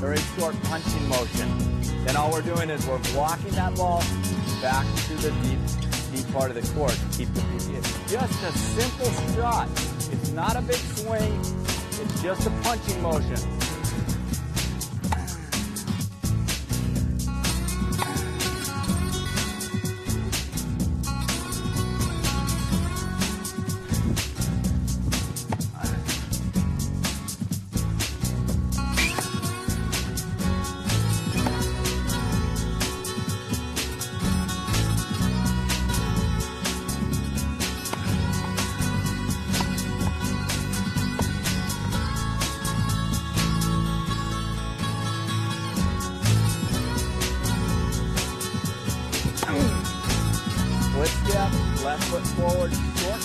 very short punching motion. Then all we're doing is we're blocking that ball back to the deep part of the court to keep the PB. It's just a simple shot. It's not a big swing. It's just a punching motion. Split step, left foot forward, short.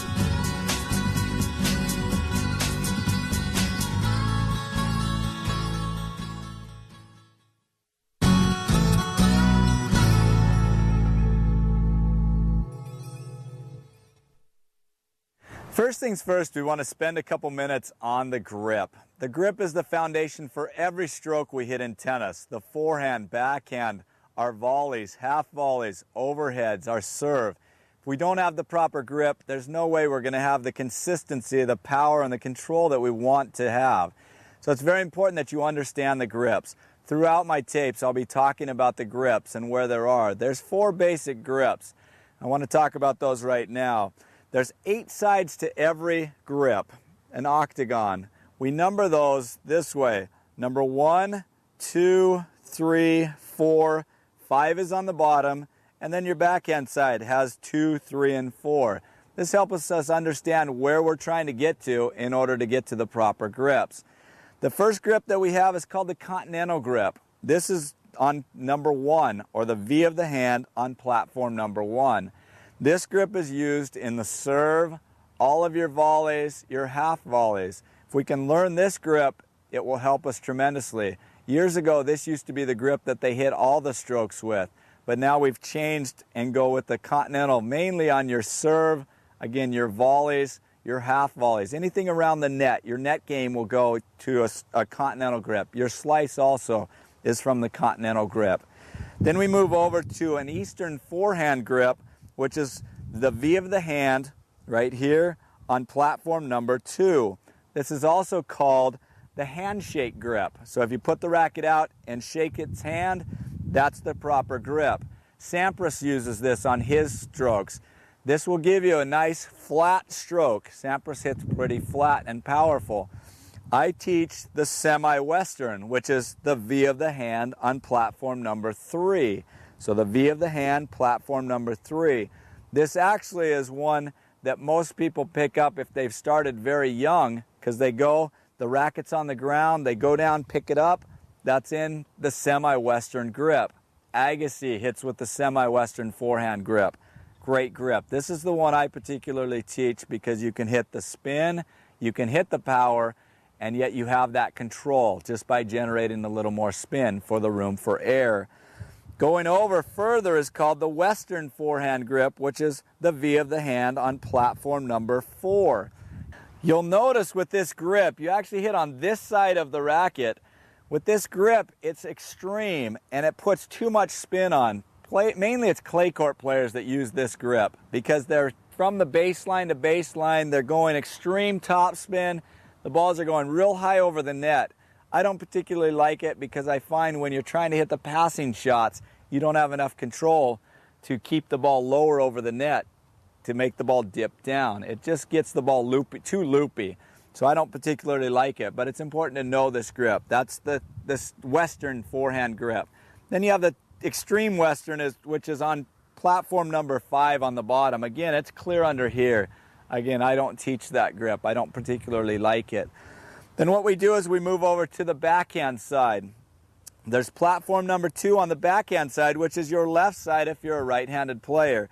First things first, we want to spend a couple minutes on the grip. The grip is the foundation for every stroke we hit in tennis. The forehand, backhand, our volleys, half volleys, overheads, our serve. If we don't have the proper grip, there's no way we're going to have the consistency, the power, and the control that we want to have. So it's very important that you understand the grips. Throughout my tapes, I'll be talking about the grips and where there are. There's 4 basic grips. I want to talk about those right now. There's 8 sides to every grip, an octagon. We number those this way. Number 1, 2, 3, 4, 5 is on the bottom, and then your backhand side has 2, 3, and 4. This helps us understand where we're trying to get to in order to get to the proper grips. The first grip that we have is called the continental grip. This is on number 1, or the V of the hand on platform number 1. This grip is used in the serve, all of your volleys, your half volleys. If we can learn this grip, it will help us tremendously. Years ago, this used to be the grip that they hit all the strokes with, but now we've changed and go with the continental, mainly on your serve, again, your volleys, your half volleys. Anything around the net, your net game will go to a continental grip. Your slice also is from the continental grip. Then we move over to an Eastern forehand grip, which is the V of the hand right here on platform number 2. This is also called the handshake grip. So if you put the racket out and shake its hand, that's the proper grip. Sampras uses this on his strokes. This will give you a nice flat stroke. Sampras hits pretty flat and powerful. I teach the semi-western, which is the V of the hand on platform number 3. So the V of the hand, platform number 3. This actually is one that most people pick up if they've started very young, because the racket's on the ground, they go down, pick it up. That's in the semi-western grip. Agassi hits with the semi-western forehand grip. Great grip. This is the one I particularly teach because you can hit the spin, you can hit the power, and yet you have that control just by generating a little more spin for the room for air. Going over further is called the western forehand grip, which is the V of the hand on platform number 4. You'll notice with this grip, you actually hit on this side of the racket. With this grip, it's extreme and it puts too much spin on. Mainly it's clay court players that use this grip because they're from the baseline to baseline, they're going extreme topspin. The balls are going real high over the net. I don't particularly like it because I find when you're trying to hit the passing shots, you don't have enough control to keep the ball lower over the net to make the ball dip down. It just gets the ball loopy, too loopy. So I don't particularly like it, but it's important to know this grip. That's this western forehand grip. Then you have the extreme western, which is on platform number 5 on the bottom. Again, it's clear under here. Again, I don't teach that grip. I don't particularly like it. Then what we do is we move over to the backhand side. There's platform number 2 on the backhand side, which is your left side if you're a right-handed player.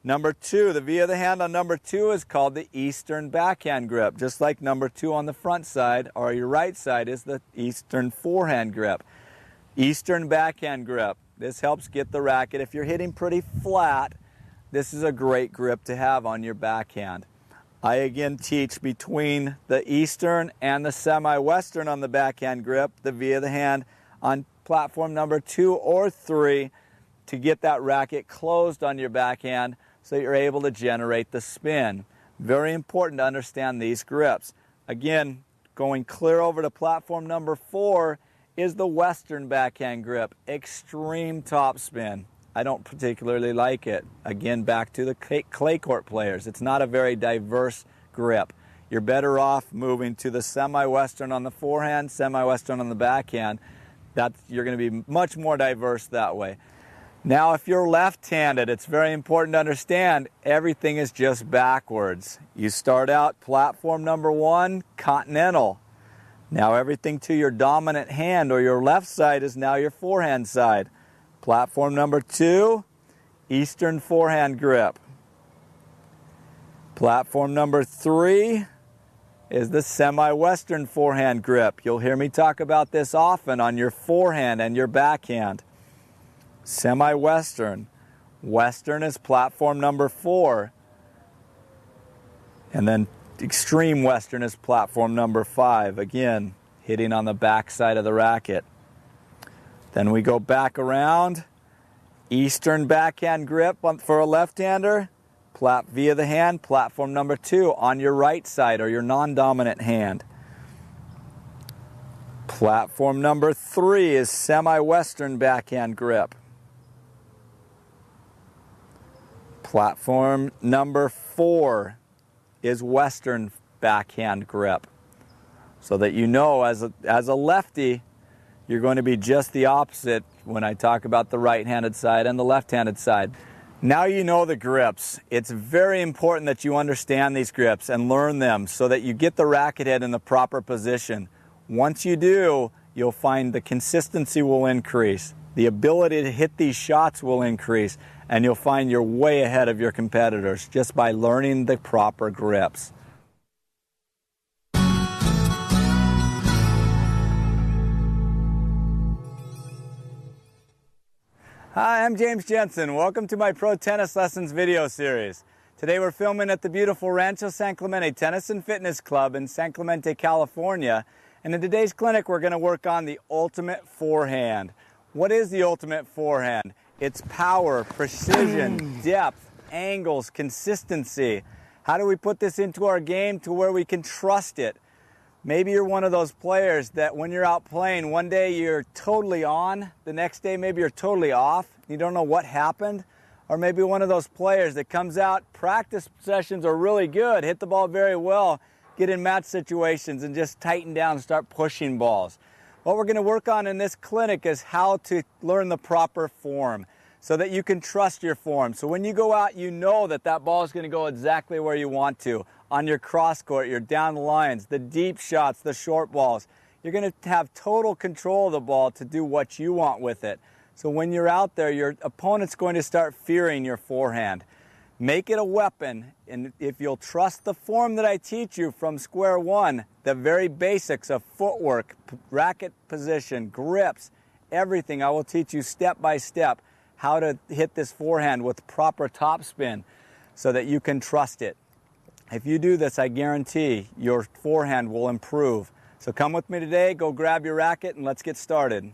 Number 2, the V of the hand on number 2 is called the Eastern backhand grip, just like number 2 on the front side, or your right side is the Eastern forehand grip. Eastern backhand grip. This helps get the racket. If you're hitting pretty flat, this is a great grip to have on your backhand. I again teach between the Eastern and the semi-Western on the backhand grip, the V of the hand on platform number 2 or 3 to get that racket closed on your backhand so you're able to generate the spin. Very important to understand these grips. Again, going clear over to platform number 4 is the Western backhand grip. Extreme topspin. I don't particularly like it. Again, back to the clay court players. It's not a very diverse grip. You're better off moving to the semi-Western on the forehand, semi-Western on the backhand. You're going to be much more diverse that way. Now, if you're left-handed, it's very important to understand everything is just backwards. You start out platform number 1, continental. Now everything to your dominant hand or your left side is now your forehand side. Platform number 2, Eastern forehand grip. Platform number 3 is the semi-Western forehand grip. You'll hear me talk about this often on your forehand and your backhand. Semi-Western. Western is platform number 4. And then Extreme Western is platform number 5. Again, hitting on the back side of the racket. Then we go back around. Eastern backhand grip for a left-hander. Via the hand, platform number 2 on your right side or your non-dominant hand. Platform number 3 is semi-Western backhand grip. Platform number 4 is Western backhand grip. So that you know as a lefty, you're going to be just the opposite when I talk about the right-handed side and the left-handed side. Now you know the grips. It's very important that you understand these grips and learn them so that you get the racket head in the proper position. Once you do, you'll find the consistency will increase. The ability to hit these shots will increase, and you'll find you're way ahead of your competitors just by learning the proper grips. Hi, I'm James Jensen. Welcome to my Pro Tennis Lessons video series. Today we're filming at the beautiful Rancho San Clemente Tennis and Fitness Club in San Clemente, California. And in today's clinic we're going to work on the ultimate forehand. What is the ultimate forehand? It's power, precision, depth, angles, consistency. How do we put this into our game to where we can trust it? Maybe you're one of those players that when you're out playing, one day you're totally on, the next day maybe you're totally off, you don't know what happened. Or maybe one of those players that comes out, practice sessions are really good, hit the ball very well, get in match situations and just tighten down and start pushing balls. What we're going to work on in this clinic is how to learn the proper form so that you can trust your form. So when you go out, you know that that ball is going to go exactly where you want to. On your cross court, your down the lines, the deep shots, the short balls. You're going to have total control of the ball to do what you want with it. So when you're out there, your opponent's going to start fearing your forehand. Make it a weapon, and if you'll trust the form that I teach you from square one, the very basics of footwork, racket position, grips, everything, I will teach you step by step how to hit this forehand with proper topspin so that you can trust it. If you do this, I guarantee your forehand will improve. So come with me today, go grab your racket, and let's get started.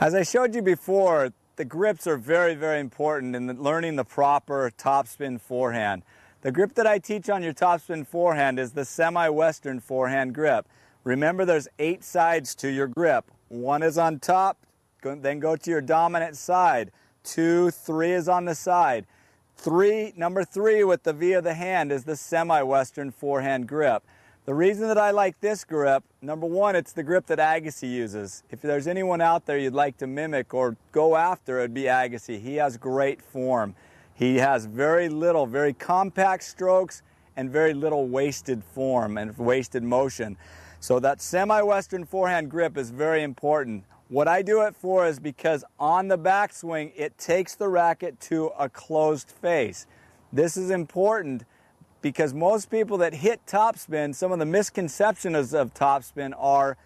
As I showed you before, the grips are very, very important in learning the proper topspin forehand. The grip that I teach on your topspin forehand is the semi-Western forehand grip. Remember, there's 8 sides to your grip. 1 is on top, then go to your dominant side. 2, 3 is on the side. Number 3 with the V of the hand is the semi-Western forehand grip. The reason that I like this grip, number 1, it's the grip that Agassi uses. If there's anyone out there you'd like to mimic or go after, it'd be Agassi. He has great form. He has very compact strokes and very little wasted form and wasted motion. So that semi-Western forehand grip is very important. What I do it for is because on the backswing, it takes the racket to a closed face. This is important because most people that hit topspin, some of the misconceptions of topspin are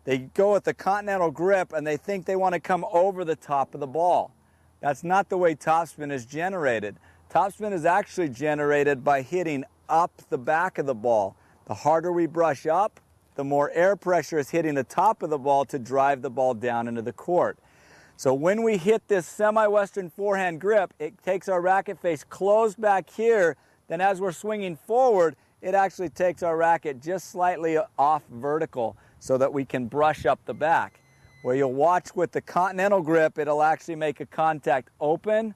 they go with the continental grip and they think they want to come over the top of the ball. That's not the way topspin is generated. Topspin is actually generated by hitting up the back of the ball. The harder we brush up, the more air pressure is hitting the top of the ball to drive the ball down into the court. So when we hit this semi-western forehand grip, it takes our racket face closed back here. Then as we're swinging forward, it actually takes our racket just slightly off vertical so that we can brush up the back. Where you'll watch with the continental grip, it'll actually make a contact open,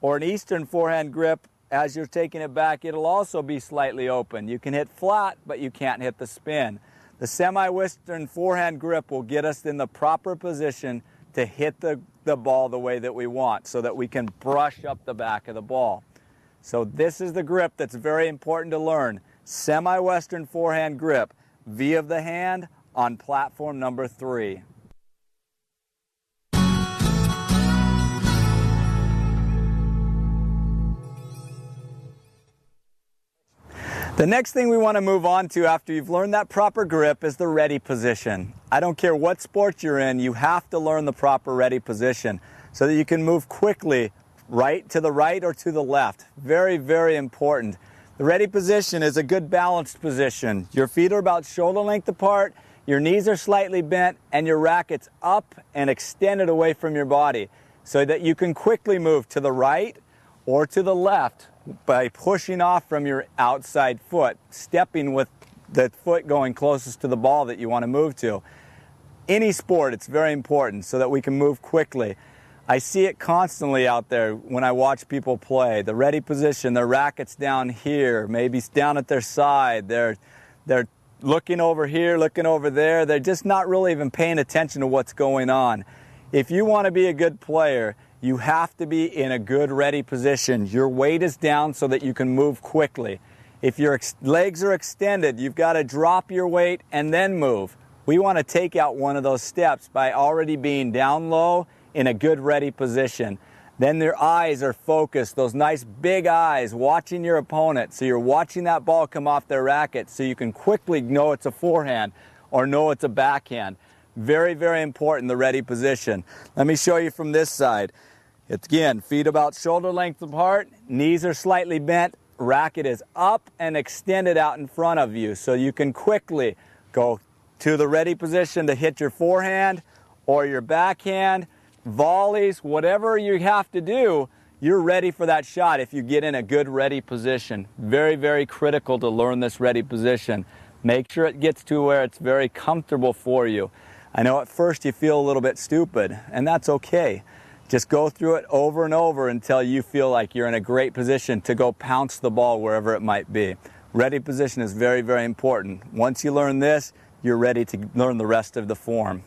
or an eastern forehand grip, as you're taking it back, it'll also be slightly open. You can hit flat, but you can't hit the spin. The semi-western forehand grip will get us in the proper position to hit the ball the way that we want so that we can brush up the back of the ball. So this is the grip that's very important to learn. Semi-western forehand grip, V of the hand on platform number 3. The next thing we want to move on to after you've learned that proper grip is the ready position. I don't care what sport you're in, you have to learn the proper ready position so that you can move quickly to the right or to the left. Very, very important. The ready position is a good balanced position. Your feet are about shoulder length apart, your knees are slightly bent, and your racket's up and extended away from your body so that you can quickly move to the right or to the left by pushing off from your outside foot, stepping with the foot going closest to the ball that you want to move to. Any sport, it's very important so that we can move quickly. I see it constantly out there when I watch people play. The ready position, their racket's down here, maybe it's down at their side. They're looking over here, looking over there. They're just not really even paying attention to what's going on. If you want to be a good player, you have to be in a good ready position. Your weight is down so that you can move quickly. If your legs are extended, you've got to drop your weight and then move. We want to take out one of those steps by already being down low in a good ready position. Then their eyes are focused, those nice big eyes watching your opponent. So you're watching that ball come off their racket so you can quickly know it's a forehand or know it's a backhand. Very, very important, the ready position. Let me show you from this side. It's again, feet about shoulder length apart, knees are slightly bent, racket is up and extended out in front of you. So you can quickly go to the ready position to hit your forehand or your backhand, volleys, whatever you have to do, you're ready for that shot if you get in a good ready position. Very, very critical to learn this ready position. Make sure it gets to where it's very comfortable for you. I know at first you feel a little bit stupid, and that's okay. Just go through it over and over until you feel like you're in a great position to go pounce the ball wherever it might be. Ready position is very, very important. Once you learn this, you're ready to learn the rest of the form.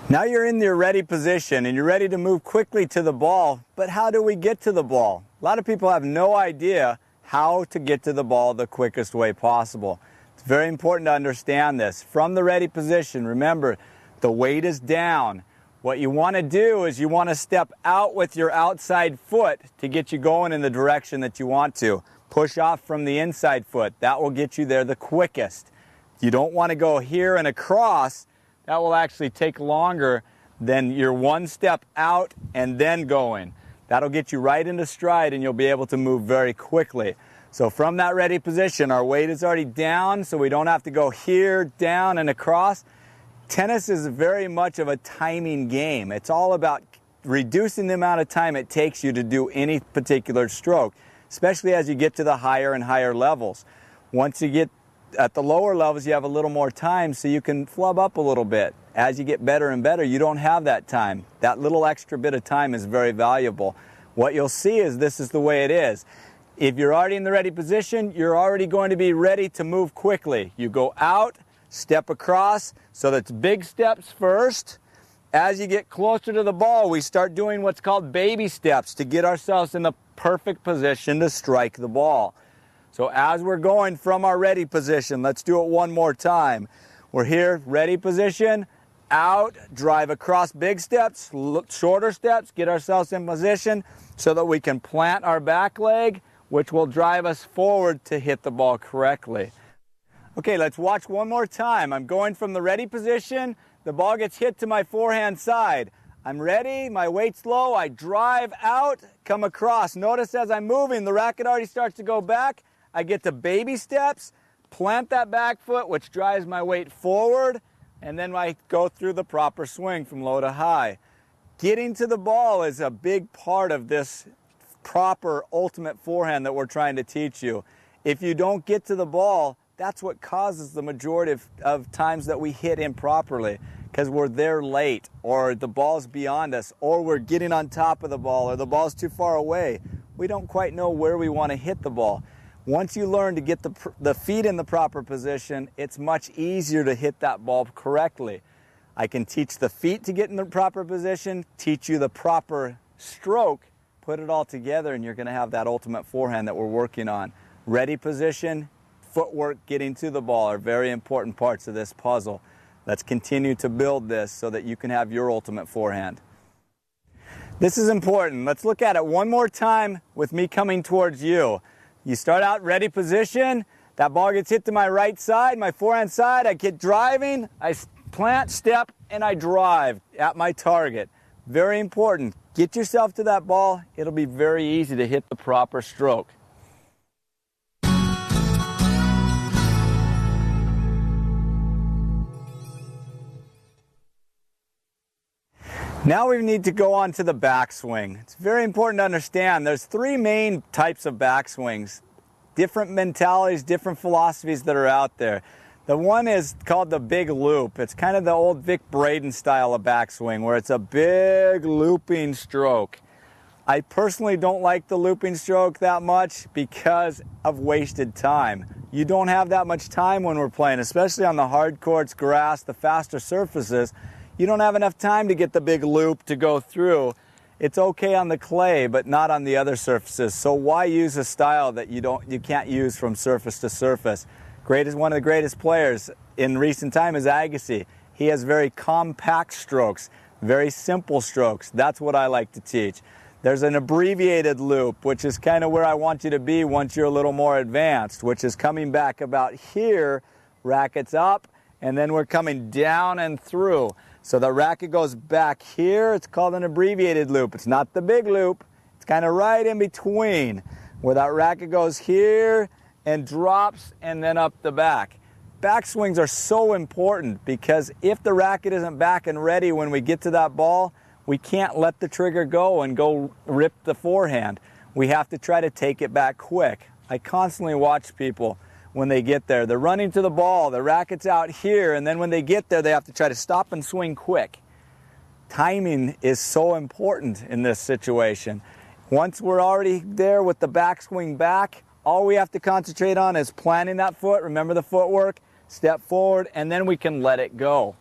Now you're in your ready position and you're ready to move quickly to the ball, but how do we get to the ball? A lot of people have no idea how to get to the ball the quickest way possible. It's very important to understand this. From the ready position, remember, the weight is down. What you want to do is you want to step out with your outside foot to get you going in the direction that you want to. Push off from the inside foot. That will get you there the quickest. You don't want to go here and across. That will actually take longer than your one step out and then going. That'll get you right into stride and you'll be able to move very quickly. So from that ready position, our weight is already down so we don't have to go here, down, and across. Tennis is very much of a timing game. It's all about reducing the amount of time it takes you to do any particular stroke, especially as you get to the higher and higher levels. Once you get at the lower levels, you have a little more time so you can flub up a little bit. As you get better and better, you don't have that time. That little extra bit of time is very valuable. What you'll see is this is the way it is. If you're already in the ready position, you're already going to be ready to move quickly. You go out, step across, so that's big steps first. As you get closer to the ball, we start doing what's called baby steps to get ourselves in the perfect position to strike the ball. So as we're going from our ready position, let's do it one more time. We're here, ready position, out, drive across big steps, shorter steps, get ourselves in position so that we can plant our back leg, which will drive us forward to hit the ball correctly. Okay, let's watch one more time. I'm going from the ready position. The ball gets hit to my forehand side. I'm ready, my weight's low, I drive out, come across. Notice as I'm moving, the racket already starts to go back. I get to baby steps, plant that back foot, which drives my weight forward, and then I go through the proper swing from low to high. Getting to the ball is a big part of this proper ultimate forehand that we're trying to teach you. If you don't get to the ball, that's what causes the majority of times that we hit improperly, because we're there late, or the ball's beyond us, or we're getting on top of the ball, or the ball's too far away. We don't quite know where we want to hit the ball. Once you learn to get the feet in the proper position, it's much easier to hit that ball correctly. I can teach the feet to get in the proper position, teach you the proper stroke, put it all together, and you're going to have that ultimate forehand that we're working on. Ready position, footwork, getting to the ball are very important parts of this puzzle. Let's continue to build this so that you can have your ultimate forehand. This is important. Let's look at it one more time with me coming towards you. You start out ready position, that ball gets hit to my right side, my forehand side, I get driving, I plant, step, and I drive at my target. Very important. Get yourself to that ball. It'll be very easy to hit the proper stroke. Now we need to go on to the backswing. It's very important to understand there's three main types of backswings. Different mentalities, different philosophies that are out there. The one is called the big loop. It's kind of the old Vic Braden style of backswing where it's a big looping stroke. I personally don't like the looping stroke that much because of wasted time. You don't have that much time when we're playing, especially on the hard courts, grass, the faster surfaces. You don't have enough time to get the big loop to go through. It's okay on the clay, but not on the other surfaces. So why use a style that you can't use from surface to surface? One of the greatest players in recent time is Agassi. He has very compact strokes, very simple strokes. That's what I like to teach. There's an abbreviated loop, which is kind of where I want you to be once you're a little more advanced, which is coming back about here, rackets up, and then we're coming down and through. So the racket goes back here. It's called an abbreviated loop. It's not the big loop. It's kind of right in between where that racket goes here and drops and then up the back. Backswings are so important because if the racket isn't back and ready when we get to that ball, we can't let the trigger go and go rip the forehand. We have to try to take it back quick. I constantly watch people when they get there. They're running to the ball, the racket's out here, and then when they get there, they have to try to stop and swing quick. Timing is so important in this situation. Once we're already there with the backswing back, all we have to concentrate on is planting that foot. Remember the footwork, step forward, and then we can let it go.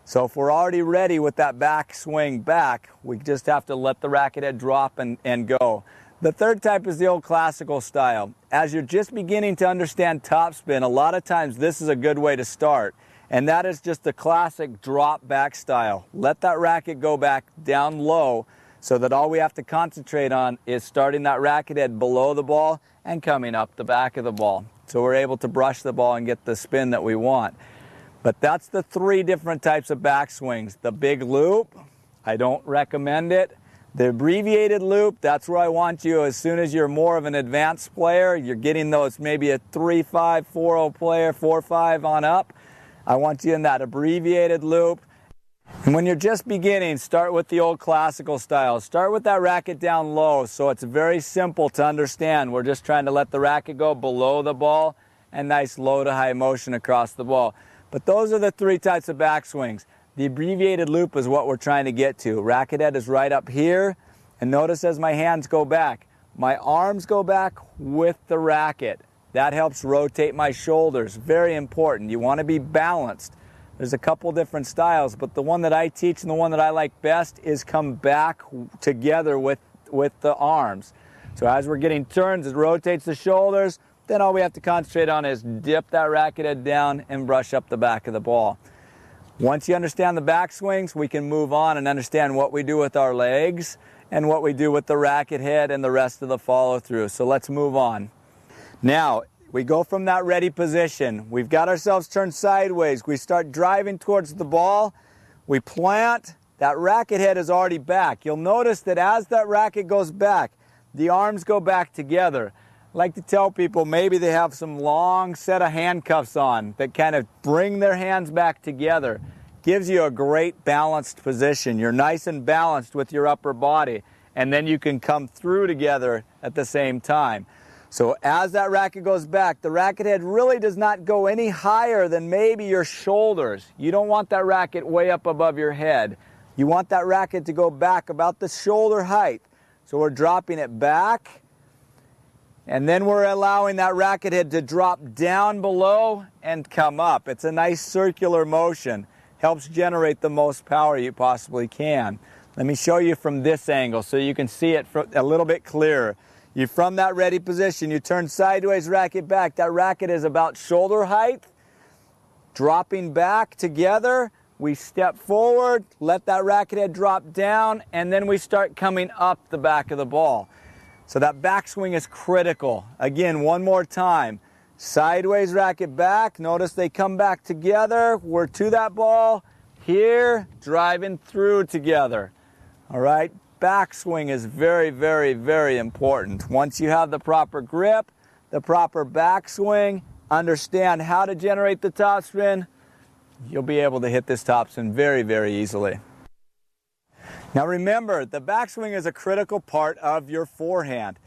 So if we're already ready with that backswing back, we just have to let the racket head drop and go. The third type is the old classical style. As you're just beginning to understand topspin, a lot of times this is a good way to start. And that is just the classic drop back style. Let that racket go back down low so that all we have to concentrate on is starting that racket head below the ball and coming up the back of the ball. So we're able to brush the ball and get the spin that we want. But that's the three different types of backswings. The big loop, I don't recommend it. The abbreviated loop, that's where I want you as soon as you're more of an advanced player, you're getting those maybe a 3-5, 4-0 player, 4-5 on up. I want you in that abbreviated loop. And when you're just beginning, start with the old classical style. Start with that racket down low so it's very simple to understand. We're just trying to let the racket go below the ball and nice low to high motion across the ball. But those are the three types of backswings. The abbreviated loop is what we're trying to get to. Racket head is right up here, and notice as my hands go back, my arms go back with the racket. That helps rotate my shoulders. Very important. You want to be balanced. There's a couple different styles, but the one that I teach and the one that I like best is come back together with the arms. So as we're getting turns, it rotates the shoulders. Then all we have to concentrate on is dip that racket head down and brush up the back of the ball. Once you understand the backswings, we can move on and understand what we do with our legs and what we do with the racket head and the rest of the follow through. So let's move on. Now, We go from that ready position. We've got ourselves turned sideways. We start driving towards the ball. We plant. That racket head is already back. You'll notice that as that racket goes back, the arms go back together. I like to tell people maybe they have some long set of handcuffs on that kind of bring their hands back together. Gives you a great balanced position. You're nice and balanced with your upper body, and then you can come through together at the same time. So as that racket goes back, the racket head really does not go any higher than maybe your shoulders. You don't want that racket way up above your head. You want that racket to go back about the shoulder height. So we're dropping it back, and then we're allowing that racket head to drop down below and come up. It's a nice circular motion. Helps generate the most power you possibly can. Let me show you from this angle so you can see it a little bit clearer. You from that ready position, you turn sideways, racket back. That racket is about shoulder height. Dropping back together, we step forward, let that racket head drop down, and then we start coming up the back of the ball. So that backswing is critical. Again, one more time. Sideways, racket back. Notice they come back together. We're to that ball. Here, driving through together. All right? Backswing is very, very, very important. Once you have the proper grip, the proper backswing, understand how to generate the topspin, you'll be able to hit this topspin very, very easily. Now remember, the backswing is a critical part of your forehand.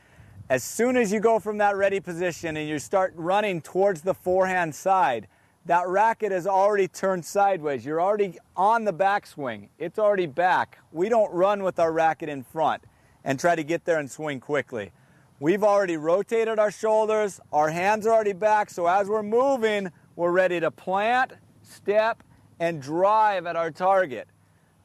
As soon as you go from that ready position and you start running towards the forehand side, that racket is already turned sideways. You're already on the backswing. It's already back. We don't run with our racket in front and try to get there and swing quickly. We've already rotated our shoulders. Our hands are already back. So as we're moving, we're ready to plant, step, and drive at our target.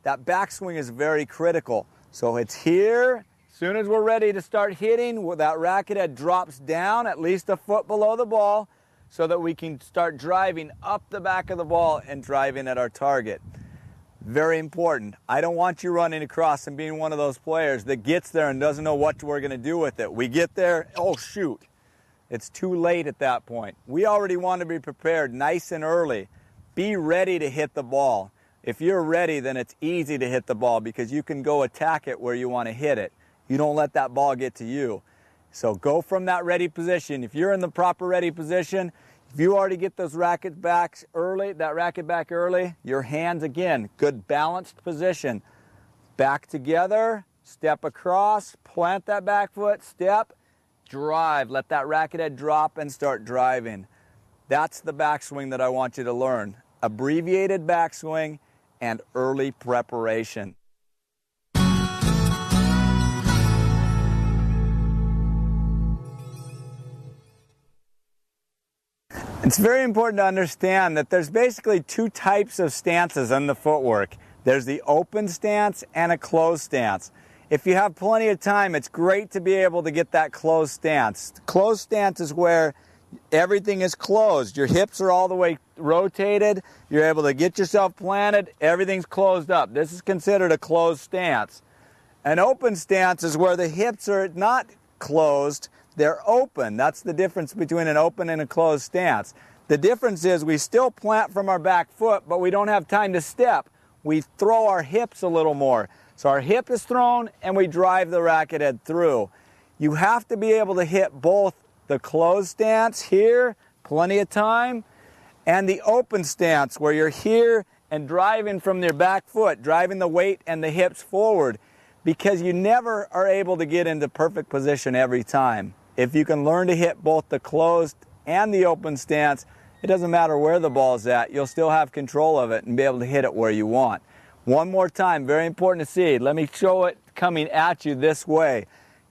That backswing is very critical. So it's here. As soon as we're ready to start hitting, that racket head drops down at least a foot below the ball, so that we can start driving up the back of the ball and driving at our target. Very important. I don't want you running across and being one of those players that gets there and doesn't know what we're going to do with it. We get there, oh shoot, it's too late at that point. We already want to be prepared nice and early. Be ready to hit the ball. If you're ready, then it's easy to hit the ball because you can go attack it where you want to hit it. You don't let that ball get to you. So go from that ready position. If you're in the proper ready position, if you already get those rackets back early, that racket back early, your hands again, good balanced position. Back together, step across, plant that back foot, step, drive. Let that racket head drop and start driving. That's the backswing that I want you to learn. Abbreviated backswing and early preparation. It's very important to understand that there's basically two types of stances in the footwork. There's the open stance and a closed stance. If you have plenty of time, it's great to be able to get that closed stance. The closed stance is where everything is closed. Your hips are all the way rotated. You're able to get yourself planted. Everything's closed up. This is considered a closed stance. An open stance is where the hips are not closed. They're open. That's the difference between an open and a closed stance. The difference is we still plant from our back foot, but we don't have time to step. We throw our hips a little more. So our hip is thrown and we drive the racket head through. You have to be able to hit both the closed stance here, plenty of time, and the open stance where you're here and driving from your back foot, driving the weight and the hips forward, because you never are able to get into perfect position every time. If you can learn to hit both the closed and the open stance, it doesn't matter where the ball's at, you'll still have control of it and be able to hit it where you want. One more time, very important to see. Let me show it coming at you this way.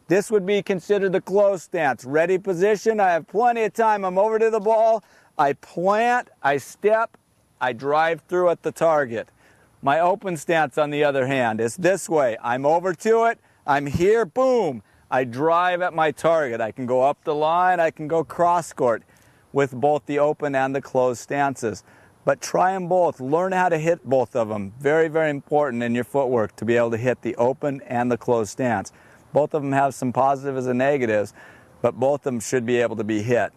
This would be considered the closed stance. Ready position, I have plenty of time. I'm over to the ball, I plant, I step, I drive through at the target. My open stance, on the other hand, is this way. I'm over to it, I'm here, boom. I drive at my target. I can go up the line, I can go cross court with both the open and the closed stances. But try them both. Learn how to hit both of them. Very, very important in your footwork to be able to hit the open and the closed stance. Both of them have some positives and negatives, but both of them should be able to be hit.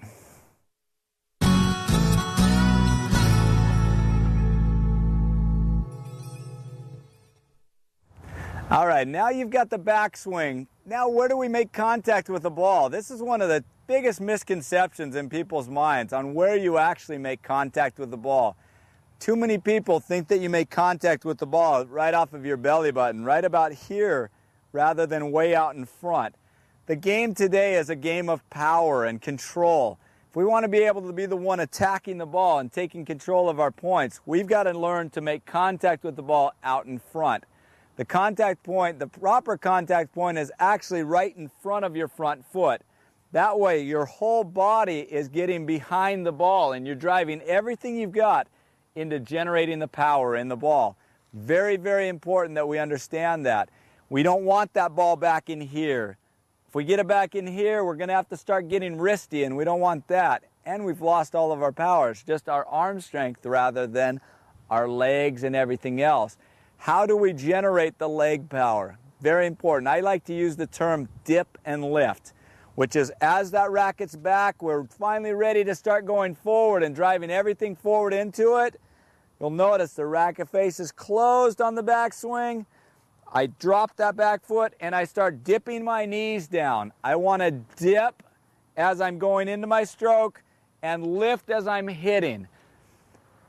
All right, now you've got the backswing. Now where do we make contact with the ball? This is one of the biggest misconceptions in people's minds on where you actually make contact with the ball. Too many people think that you make contact with the ball right off of your belly button, right about here, rather than way out in front. The game today is a game of power and control. If we want to be able to be the one attacking the ball and taking control of our points, we've got to learn to make contact with the ball out in front. The contact point, the proper contact point, is actually right in front of your front foot. That way your whole body is getting behind the ball and you're driving everything you've got into generating the power in the ball. Very, very important that we understand that. We don't want that ball back in here. If we get it back in here, we're going to have to start getting wristy, and we don't want that. And we've lost all of our power. It's just our arm strength rather than our legs and everything else. How do we generate the leg power? Very important. I like to use the term dip and lift, which is as that racket's back, we're finally ready to start going forward and driving everything forward into it. You'll notice the racket face is closed on the backswing. I drop that back foot and I start dipping my knees down. I want to dip as I'm going into my stroke and lift as I'm hitting.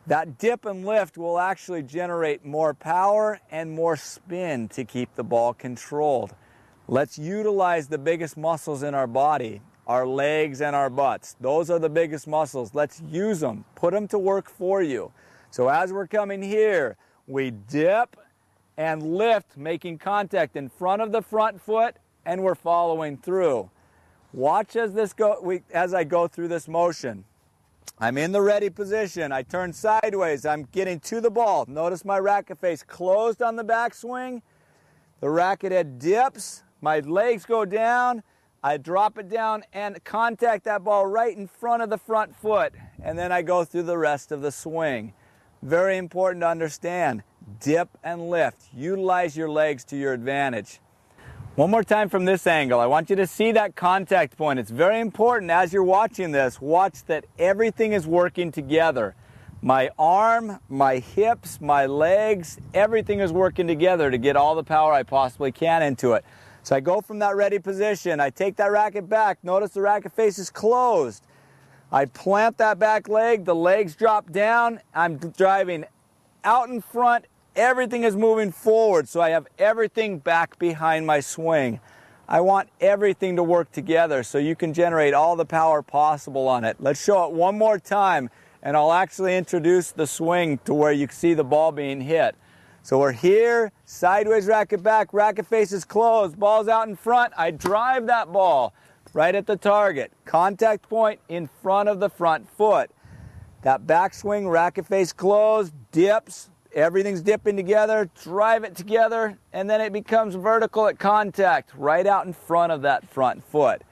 That dip and lift will actually generate more power and more spin to keep the ball controlled. Let's utilize the biggest muscles in our body, our legs and our butts. Those are the biggest muscles. Let's use them. Put them to work for you. So as we're coming here, we dip and lift, making contact in front of the front foot, and we're following through. Watch as I go through this motion. I'm in the ready position. I turn sideways. I'm getting to the ball. Notice my racket face closed on the backswing. The racket head dips. My legs go down. I drop it down and contact that ball right in front of the front foot. And then I go through the rest of the swing. Very important to understand. Dip and lift. Utilize your legs to your advantage. One more time from this angle. I want you to see that contact point. It's very important as you're watching this. Watch that everything is working together. My arm, my hips, my legs, everything is working together to get all the power I possibly can into it. So I go from that ready position. I take that racket back. Notice the racket face is closed. I plant that back leg. The legs drop down. I'm driving out in front. Everything is moving forward, so I have everything back behind my swing. I want everything to work together so you can generate all the power possible on it. Let's show it one more time, and I'll actually introduce the swing to where you can see the ball being hit. So we're here, sideways racket back, racket face is closed, ball's out in front. I drive that ball right at the target. Contact point in front of the front foot. That backswing, racket face closed, dips. Everything's dipping together, drive it together, and then it becomes vertical at contact right out in front of that front foot.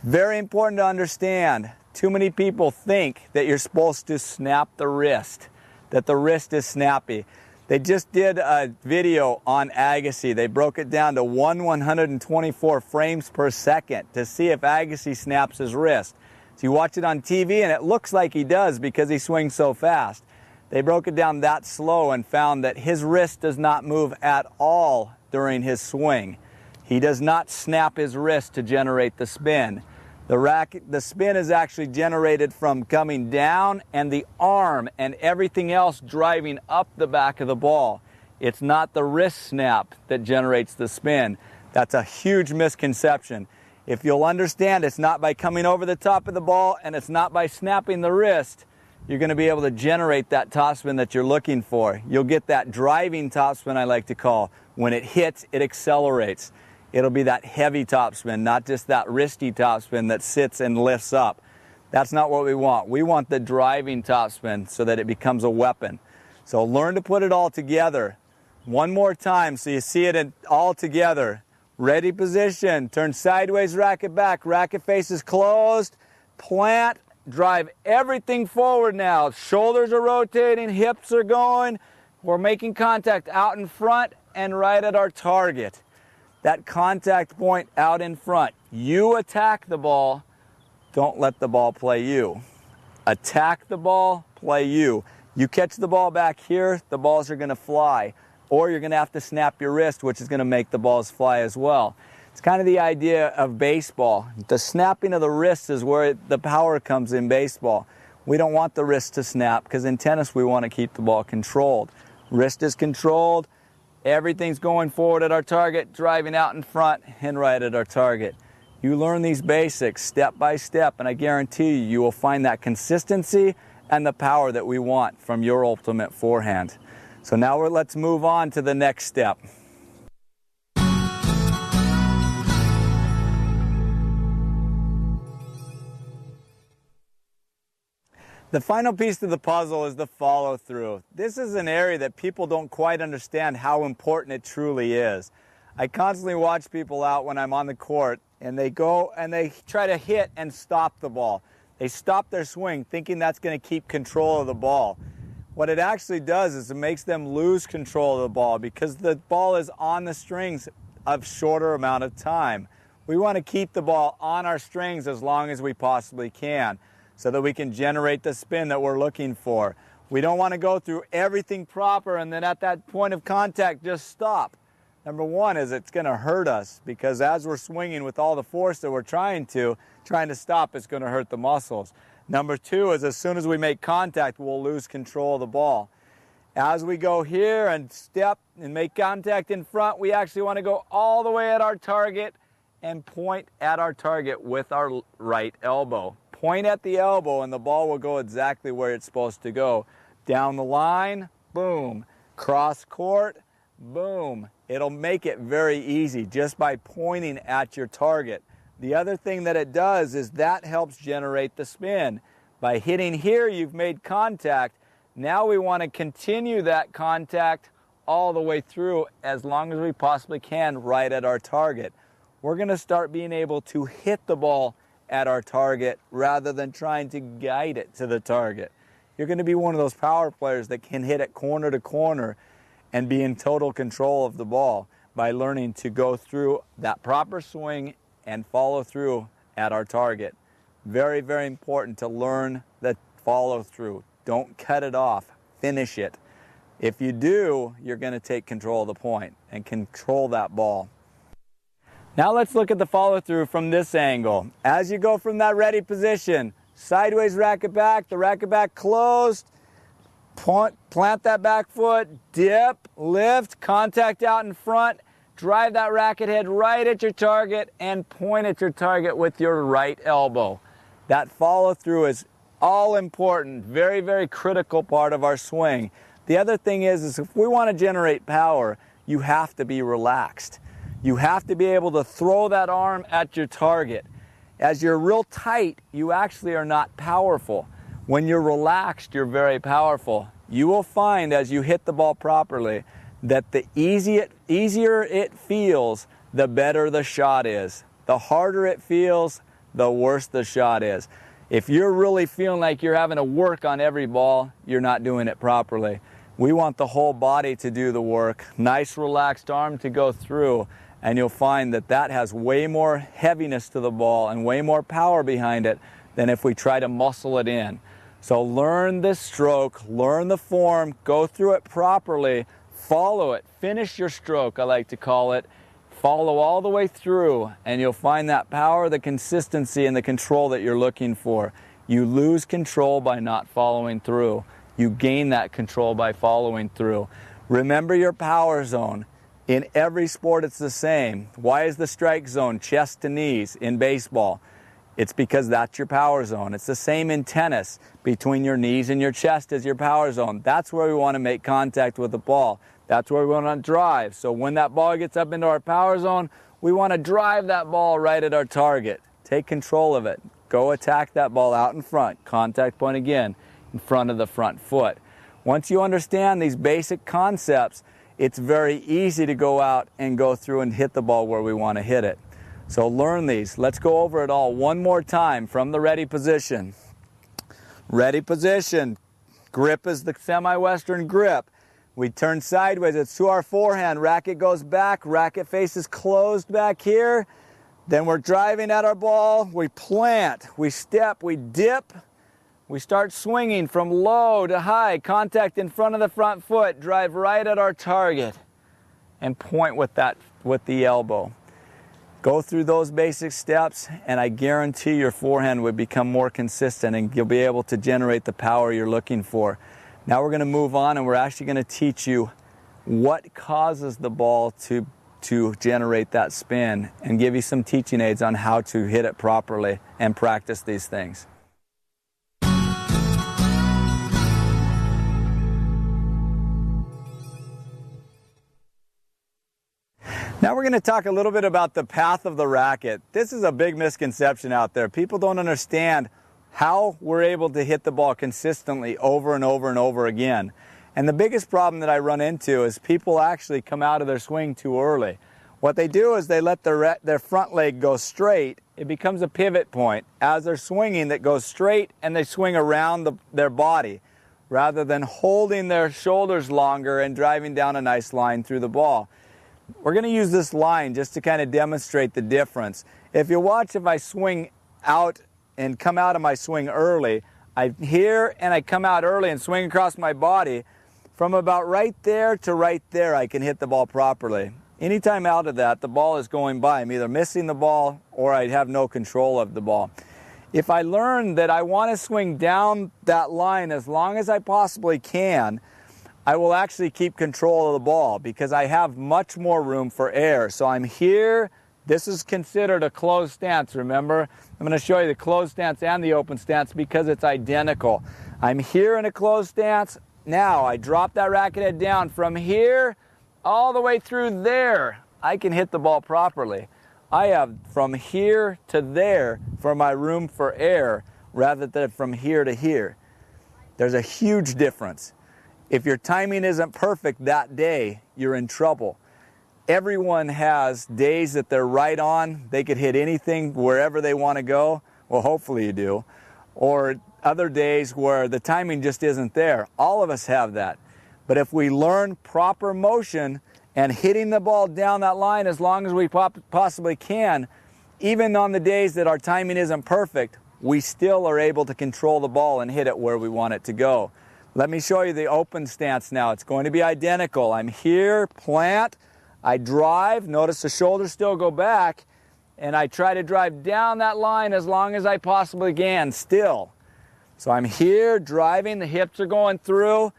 Very important to understand. Too many people think that you're supposed to snap the wrist, that the wrist is snappy. They just did a video on Agassi. They broke it down to 1/124 frames per second to see if Agassi snaps his wrist. So you watch it on TV and it looks like he does because he swings so fast. They broke it down that slow and found that his wrist does not move at all during his swing. He does not snap his wrist to generate the spin. The spin is actually generated from coming down and the arm and everything else driving up the back of the ball. It's not the wrist snap that generates the spin. That's a huge misconception. If you'll understand, it's not by coming over the top of the ball and it's not by snapping the wrist, you're going to be able to generate that topspin that you're looking for. You'll get that driving topspin, I like to call. When it hits, it accelerates. It'll be that heavy topspin, not just that wristy topspin that sits and lifts up. That's not what we want. We want the driving topspin so that it becomes a weapon. So learn to put it all together. One more time so you see it all together. Ready position, turn sideways, racket back, racket face is closed, plant, drive everything forward now. Shoulders are rotating, hips are going. We're making contact out in front and right at our target. That contact point out in front. You attack the ball, don't let the ball play you. Attack the ball, play you. You catch the ball back here, the balls are going to fly. or you're going to have to snap your wrist, which is going to make the balls fly as well. It's kind of the idea of baseball. The snapping of the wrist is where the power comes in baseball. We don't want the wrist to snap because in tennis we want to keep the ball controlled. Wrist is controlled, everything's going forward at our target, driving out in front and right at our target. You learn these basics step by step, and I guarantee you will find that consistency and the power that we want from your ultimate forehand. So now let's move on to the next step. The final piece to the puzzle is the follow-through. This is an area that people don't quite understand how important it truly is. I constantly watch people out when I'm on the court, and they go and they try to hit and stop the ball. They stop their swing thinking that's going to keep control of the ball. What it actually does is it makes them lose control of the ball because the ball is on the strings a shorter amount of time. We want to keep the ball on our strings as long as we possibly can, so that we can generate the spin that we're looking for. We don't want to go through everything proper and then at that point of contact just stop. Number one is it's going to hurt us because as we're swinging with all the force that we're trying to stop, it's going to hurt the muscles. Number two is as soon as we make contact, we'll lose control of the ball. As we go here and step and make contact in front, we actually want to go all the way at our target and point at our target with our right elbow. Point at the elbow and the ball will go exactly where it's supposed to go. Down the line, boom. Cross court, boom. It'll make it very easy just by pointing at your target. The other thing that it does is that helps generate the spin. By hitting here, you've made contact. Now we want to continue that contact all the way through as long as we possibly can right at our target. We're going to start being able to hit the ball at our target rather than trying to guide it to the target. You're going to be one of those power players that can hit it corner to corner and be in total control of the ball by learning to go through that proper swing and follow through at our target. Very, very important to learn the follow through. Don't cut it off. Finish it. If you do, you're going to take control of the point and control that ball. Now let's look at the follow-through from this angle. As you go from that ready position, sideways racket back, the racket back closed, plant that back foot, dip, lift, contact out in front, drive that racket head right at your target and point at your target with your right elbow. That follow-through is all important, very, very critical part of our swing. The other thing is if we want to generate power, you have to be relaxed. You have to be able to throw that arm at your target. As you're real tight, you actually are not powerful. When you're relaxed, you're very powerful. You will find as you hit the ball properly that the easier it feels, the better the shot is. The harder it feels, the worse the shot is. If you're really feeling like you're having to work on every ball, you're not doing it properly. We want the whole body to do the work, nice relaxed arm to go through, and you'll find that that has way more heaviness to the ball and way more power behind it than if we try to muscle it in. So learn this stroke, learn the form, go through it properly, follow it, finish your stroke, I like to call it, follow all the way through, and you'll find that power, the consistency, and the control that you're looking for. You lose control by not following through. You gain that control by following through. Remember your power zone. In every sport, it's the same. Why is the strike zone chest to knees in baseball? It's because that's your power zone. It's the same in tennis. Between your knees and your chest is your power zone. That's where we want to make contact with the ball. That's where we want to drive. So when that ball gets up into our power zone, we want to drive that ball right at our target. Take control of it. Go attack that ball out in front. Contact point again in front of the front foot. Once you understand these basic concepts, it's very easy to go out and go through and hit the ball where we want to hit it. So learn these. Let's go over it all one more time from the ready position. Ready position. Grip is the semi-western grip. We turn sideways. It's to our forehand. Racket goes back. Racket face is closed back here. Then we're driving at our ball. We plant. We step. We dip. we start swinging from low to high, contact in front of the front foot, drive right at our target, and point with the elbow. Go through those basic steps, and I guarantee your forehand will become more consistent and you'll be able to generate the power you're looking for. Now we're going to move on, and we're actually going to teach you what causes the ball to generate that spin and give you some teaching aids on how to hit it properly and practice these things. Now we're going to talk a little bit about the path of the racket. This is a big misconception out there. People don't understand how we're able to hit the ball consistently over and over and over again. And the biggest problem that I run into is people actually come out of their swing too early. What they do is they let their front leg go straight. It becomes a pivot point as they're swinging that goes straight, and they swing around their body rather than holding their shoulders longer and driving down a nice line through the ball. We're going to use this line just to kind of demonstrate the difference. If you watch, if I swing out and come out of my swing early, I here and I come out early and swing across my body. From about right there to right there, I can hit the ball properly. Anytime out of that, the ball is going by. I'm either missing the ball or I have no control of the ball. If I learn that I want to swing down that line as long as I possibly can, I will actually keep control of the ball because I have much more room for air. So I'm here. This is considered a closed stance, remember? I'm going to show you the closed stance and the open stance because it's identical. I'm here in a closed stance. Now I drop that racket head down. From here all the way through there, I can hit the ball properly. I have from here to there for my room for air rather than from here to here. There's a huge difference. If your timing isn't perfect that day, you're in trouble. Everyone has days that they're right on. They could hit anything wherever they want to go. Well, hopefully you do. Or other days where the timing just isn't there. All of us have that. But if we learn proper motion and hitting the ball down that line as long as we possibly can, even on the days that our timing isn't perfect, we still are able to control the ball and hit it where we want it to go. Let me show you the open stance now. It's going to be identical. I'm here, plant, I drive, notice the shoulders still go back, and I try to drive down that line as long as I possibly can still. So I'm here driving, the hips are going through,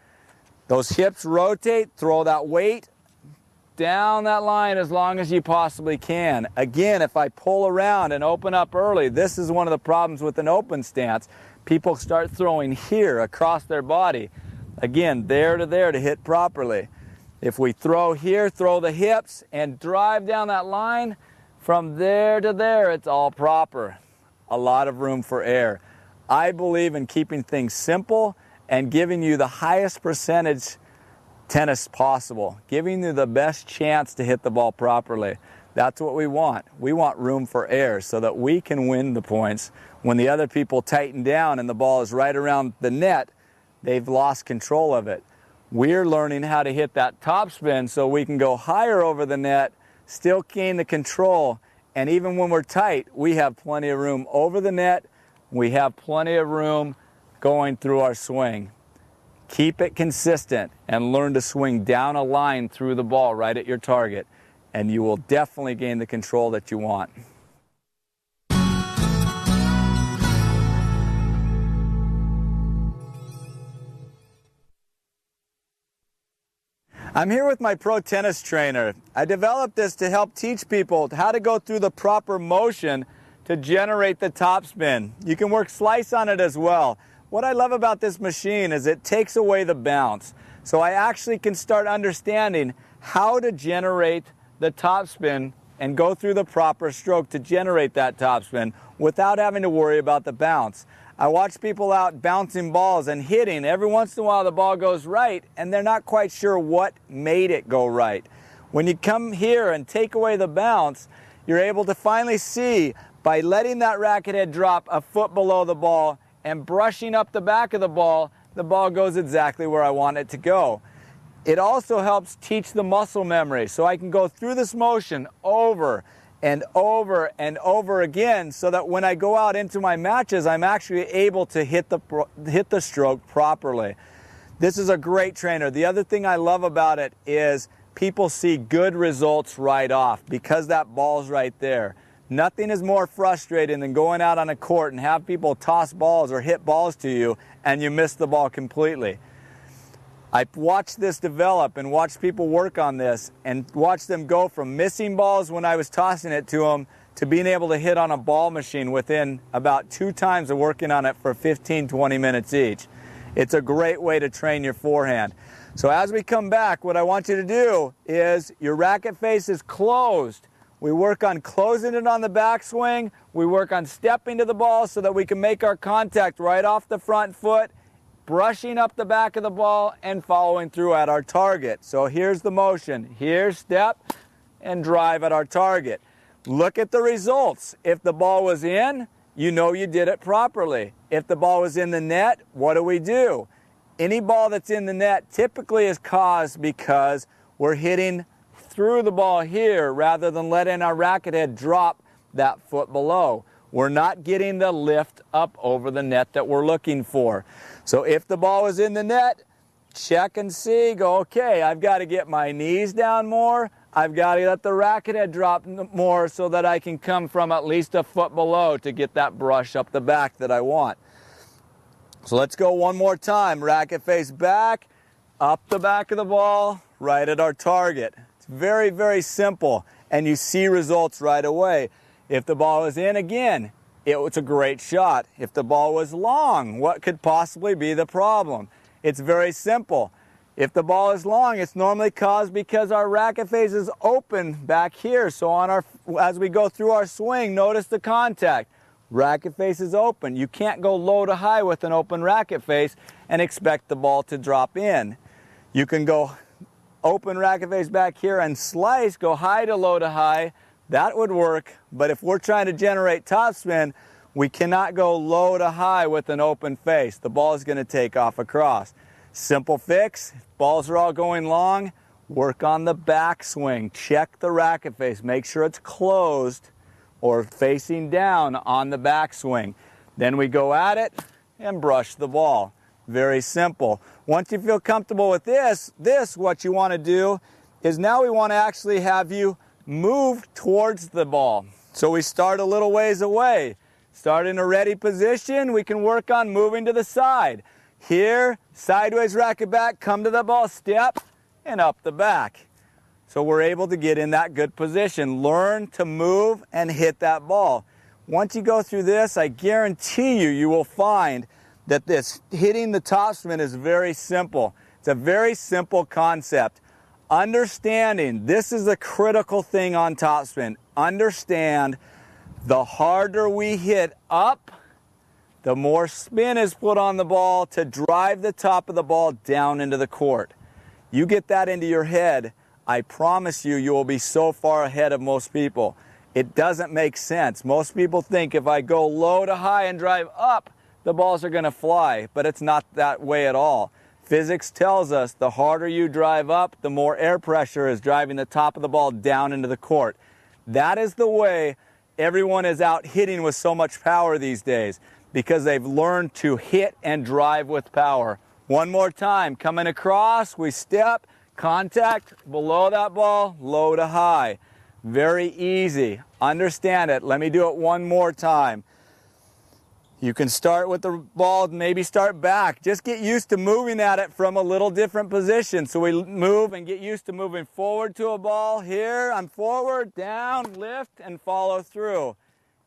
those hips rotate, throw that weight down that line as long as you possibly can. Again, if I pull around and open up early, this is one of the problems with an open stance. People start throwing here across their body. Again, there to hit properly. If we throw here, throw the hips and drive down that line, from there to there, it's all proper. A lot of room for air. I believe in keeping things simple and giving you the highest percentage tennis possible, giving you the best chance to hit the ball properly. That's what we want. We want room for air so that we can win the points. When the other people tighten down and the ball is right around the net, they've lost control of it. We're learning how to hit that topspin so we can go higher over the net, still gain the control, and even when we're tight, we have plenty of room over the net. We have plenty of room going through our swing. Keep it consistent and learn to swing down a line through the ball right at your target, and you will definitely gain the control that you want. I'm here with my pro tennis trainer. I developed this to help teach people how to go through the proper motion to generate the topspin. You can work slice on it as well. What I love about this machine is it takes away the bounce. So I actually can start understanding how to generate the topspin and go through the proper stroke to generate that topspin without having to worry about the bounce. I watch people out bouncing balls and hitting. Every once in a while the ball goes right and they're not quite sure what made it go right. When you come here and take away the bounce, you're able to finally see by letting that racket head drop a foot below the ball and brushing up the back of the ball goes exactly where I want it to go. It also helps teach the muscle memory, so I can go through this motion over and over again, so that when I go out into my matches, I'm actually able to hit the stroke properly. This is a great trainer. The other thing I love about it is people see good results right off because that ball's right there. Nothing is more frustrating than going out on a court and have people toss balls or hit balls to you and you miss the ball completely. I've watched this develop and watched people work on this and watched them go from missing balls when I was tossing it to them to being able to hit on a ball machine within about 2 times of working on it for 15-20 minutes each. It's a great way to train your forehand. So as we come back, what I want you to do is your racket face is closed. We work on closing it on the backswing. We work on stepping to the ball so that we can make our contact right off the front foot, brushing up the back of the ball and following through at our target. So here's the motion. Here, step and drive at our target. Look at the results. If the ball was in, you know you did it properly. If the ball was in the net, what do? Any ball that's in the net typically is caused because we're hitting through the ball here rather than letting our racket head drop that foot below. We're not getting the lift up over the net that we're looking for. So if the ball is in the net, check and see, go, okay, I've got to get my knees down more. I've got to let the racket head drop more so that I can come from at least a foot below to get that brush up the back that I want. So let's go one more time. Racket face back, up the back of the ball, right at our target. It's very, very simple, and you see results right away. If the ball is in again, it's a great shot. If the ball was long, what could possibly be the problem? It's very simple. If the ball is long, it's normally caused because our racket face is open back here. So as we go through our swing, notice the contact. Racket face is open. You can't go low to high with an open racket face and expect the ball to drop in. You can go open racket face back here and slice, go high to low to high. That would work, but if we're trying to generate topspin, we cannot go low to high with an open face. The ball is going to take off across. Simple fix. If balls are all going long, work on the backswing. Check the racket face. Make sure it's closed or facing down on the backswing. Then we go at it and brush the ball. Very simple. Once you feel comfortable with this, what you want to do is now we want to actually have you move towards the ball. So we start a little ways away. Start in a ready position. We can work on moving to the side. Here, sideways racket back, come to the ball, step, and up the back. So we're able to get in that good position. Learn to move and hit that ball. Once you go through this, I guarantee you will find that this hitting the topspin is very simple. It's a very simple concept. Understanding, this is the critical thing on topspin. Understand, the harder we hit up, the more spin is put on the ball to drive the top of the ball down into the court. You get that into your head, I promise you, you will be so far ahead of most people. It doesn't make sense. Most people think if I go low to high and drive up, the balls are going to fly, but it's not that way at all. Physics tells us the harder you drive up, the more air pressure is driving the top of the ball down into the court. That is the way everyone is out hitting with so much power these days, because they've learned to hit and drive with power. One more time, coming across, we step, contact, below that ball, low to high. Very easy. Understand it. Let me do it one more time. You can start with the ball, maybe start back. Just get used to moving at it from a little different position. So we move and get used to moving forward to a ball. Here, I'm forward, down, lift, and follow through.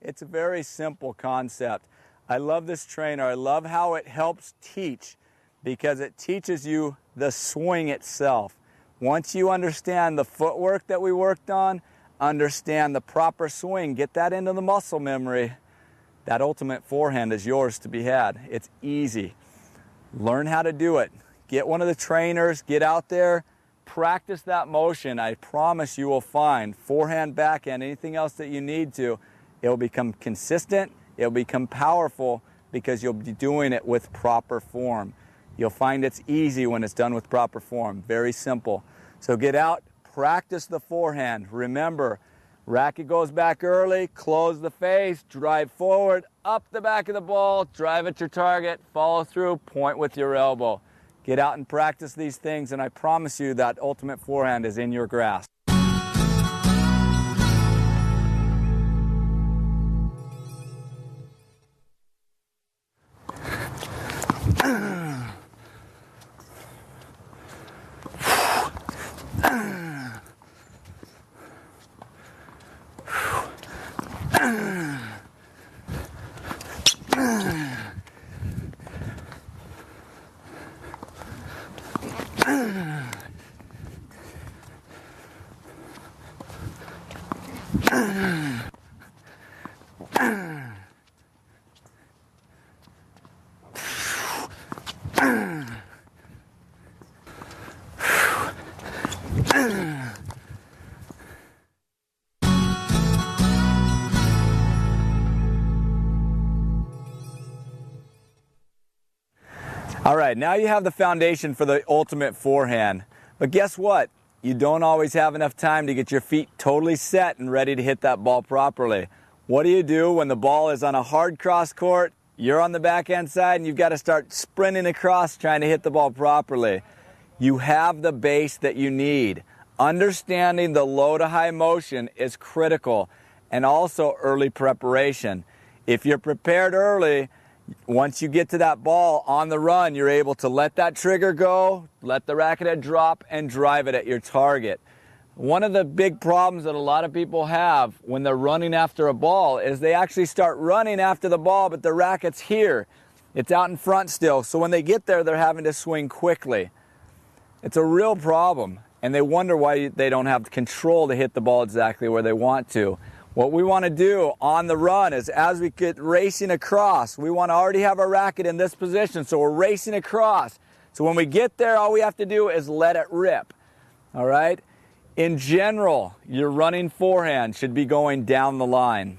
It's a very simple concept. I love this trainer. I love how it helps teach, because it teaches you the swing itself. Once you understand the footwork that we worked on, understand the proper swing, get that into the muscle memory, that ultimate forehand is yours to be had. It's easy. Learn how to do it. Get one of the trainers, get out there, practice that motion. I promise you will find forehand, backhand, anything else that you need to, it'll become consistent, it'll become powerful, because you'll be doing it with proper form. You'll find it's easy when it's done with proper form. Very simple. So get out, practice the forehand. Remember, Racket goes back early, close the face, drive forward, up the back of the ball, drive at your target, follow through, point with your elbow. Get out and practice these things, and I promise you that ultimate forehand is in your grasp. All right, now you have the foundation for the ultimate forehand. But guess what? You don't always have enough time to get your feet totally set and ready to hit that ball properly. What do you do when the ball is on a hard cross court, you're on the backhand side, and you've got to start sprinting across trying to hit the ball properly? You have the base that you need. Understanding the low to high motion is critical, and also early preparation. If you're prepared early, once you get to that ball on the run, you're able to let that trigger go, let the racket head drop, and drive it at your target. One of the big problems that a lot of people have when they're running after a ball is they actually start running after the ball, but the racket's here. It's out in front still, so when they get there, they're having to swing quickly. It's a real problem, and they wonder why they don't have control to hit the ball exactly where they want to. What we want to do on the run is as we get racing across, we want to already have our racket in this position, so we're racing across. So when we get there, all we have to do is let it rip, all right? In general, your running forehand should be going down the line.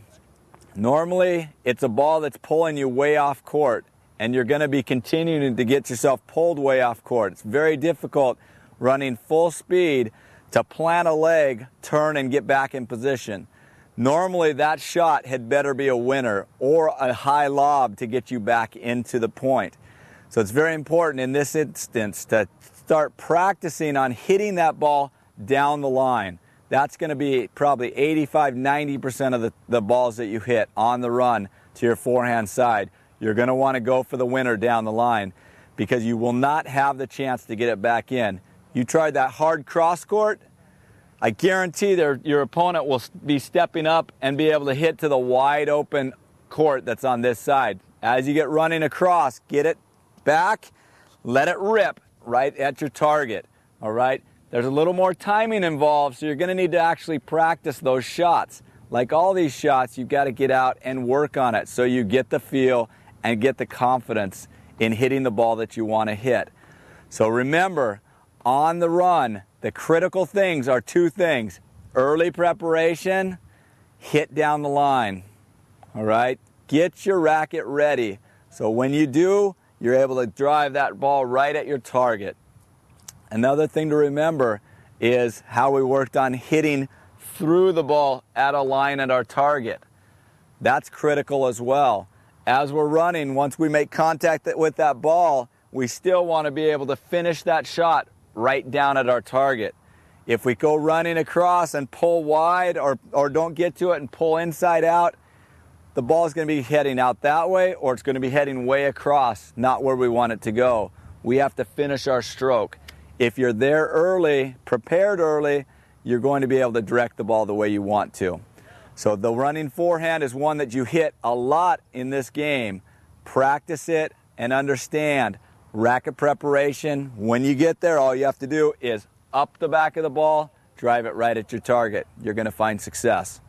Normally, it's a ball that's pulling you way off court, and you're going to be continuing to get yourself pulled way off court. It's very difficult running full speed to plant a leg, turn, and get back in position. Normally, that shot had better be a winner or a high lob to get you back into the point. So it's very important in this instance to start practicing on hitting that ball down the line. That's going to be probably 85–90% of the balls that you hit on the run to your forehand side. You're going to want to go for the winner down the line because you will not have the chance to get it back in. You tried that hard cross court, I guarantee your opponent will be stepping up and be able to hit to the wide open court that's on this side. As you get running across, get it back, let it rip right at your target, all right? There's a little more timing involved, so you're going to need to actually practice those shots. Like all these shots, you've got to get out and work on it so you get the feel and get the confidence in hitting the ball that you want to hit. So remember, on the run, the critical things are two things: early preparation, hit down the line, all right? Get your racket ready so when you do, you're able to drive that ball right at your target. Another thing to remember is how we worked on hitting through the ball at a line at our target. That's critical as well. As we're running, once we make contact with that ball, we still want to be able to finish that shot right down at our target. If we go running across and pull wide or don't get to it and pull inside out, the ball is going to be heading out that way, or it's going to be heading way across, not where we want it to go. We have to finish our stroke. If you're there early, prepared early, you're going to be able to direct the ball the way you want to. So the running forehand is one that you hit a lot in this game. Practice it and understand racket preparation. When you get there, all you have to do is up the back of the ball, drive it right at your target. You're going to find success.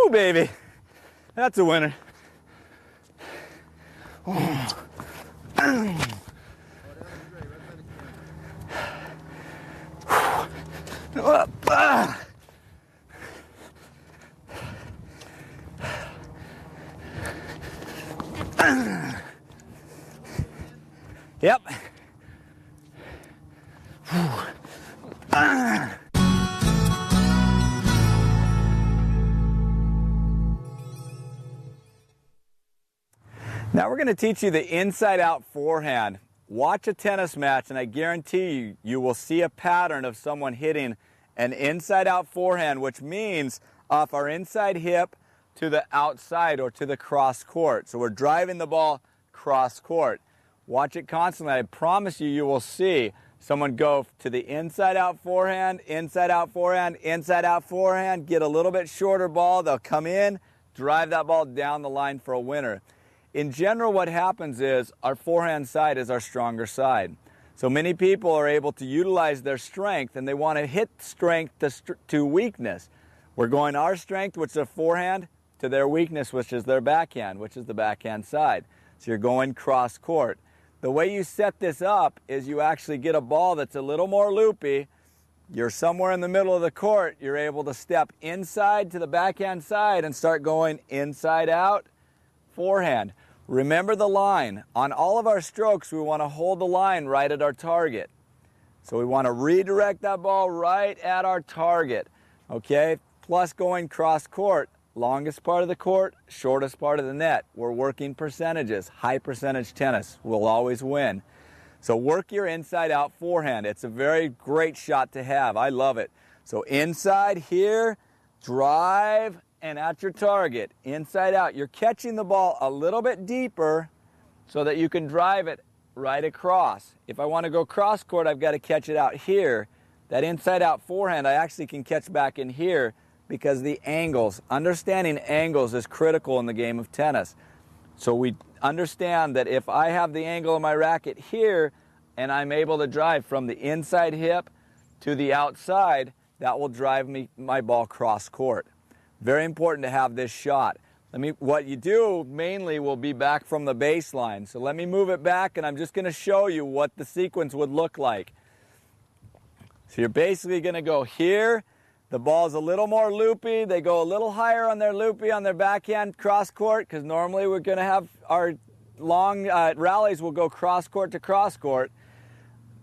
Woo, baby. That's a winner. Yep. Now we're going to teach you the inside-out forehand. Watch a tennis match and I guarantee you, you will see a pattern of someone hitting an inside-out forehand, which means off our inside hip to the outside or to the cross court. So we're driving the ball cross court. Watch it constantly. I promise you, you will see someone go to the inside-out forehand, inside-out forehand, inside-out forehand, get a little bit shorter ball. They'll come in, drive that ball down the line for a winner. In general, what happens is our forehand side is our stronger side. So many people are able to utilize their strength and they want to hit strength to weakness. We're going our strength, which is a forehand, to their weakness, which is their backhand, which is the backhand side. So you're going cross court. The way you set this up is you actually get a ball that's a little more loopy. You're somewhere in the middle of the court. You're able to step inside to the backhand side and start going inside out forehand. Remember the line. On all of our strokes, we want to hold the line right at our target. So we want to redirect that ball right at our target. Okay? Plus going cross court. Longest part of the court, shortest part of the net. We're working percentages. High percentage tennis will always win. So work your inside out forehand. It's a very great shot to have. I love it. So inside here, drive, and at your target, inside out. You're catching the ball a little bit deeper so that you can drive it right across. If I want to go cross court, I've got to catch it out here. That inside out forehand, I actually can catch back in here because the angles, understanding angles is critical in the game of tennis. So we understand that if I have the angle of my racket here and I'm able to drive from the inside hip to the outside, that will drive my ball cross court. Very important to have this shot. What you do mainly will be back from the baseline. So let me move it back and I'm just going to show you what the sequence would look like. So you're basically going to go here. The ball's a little more loopy. They go a little higher on their loopy on their backhand cross court because normally we're going to have our long rallies will go cross court to cross court.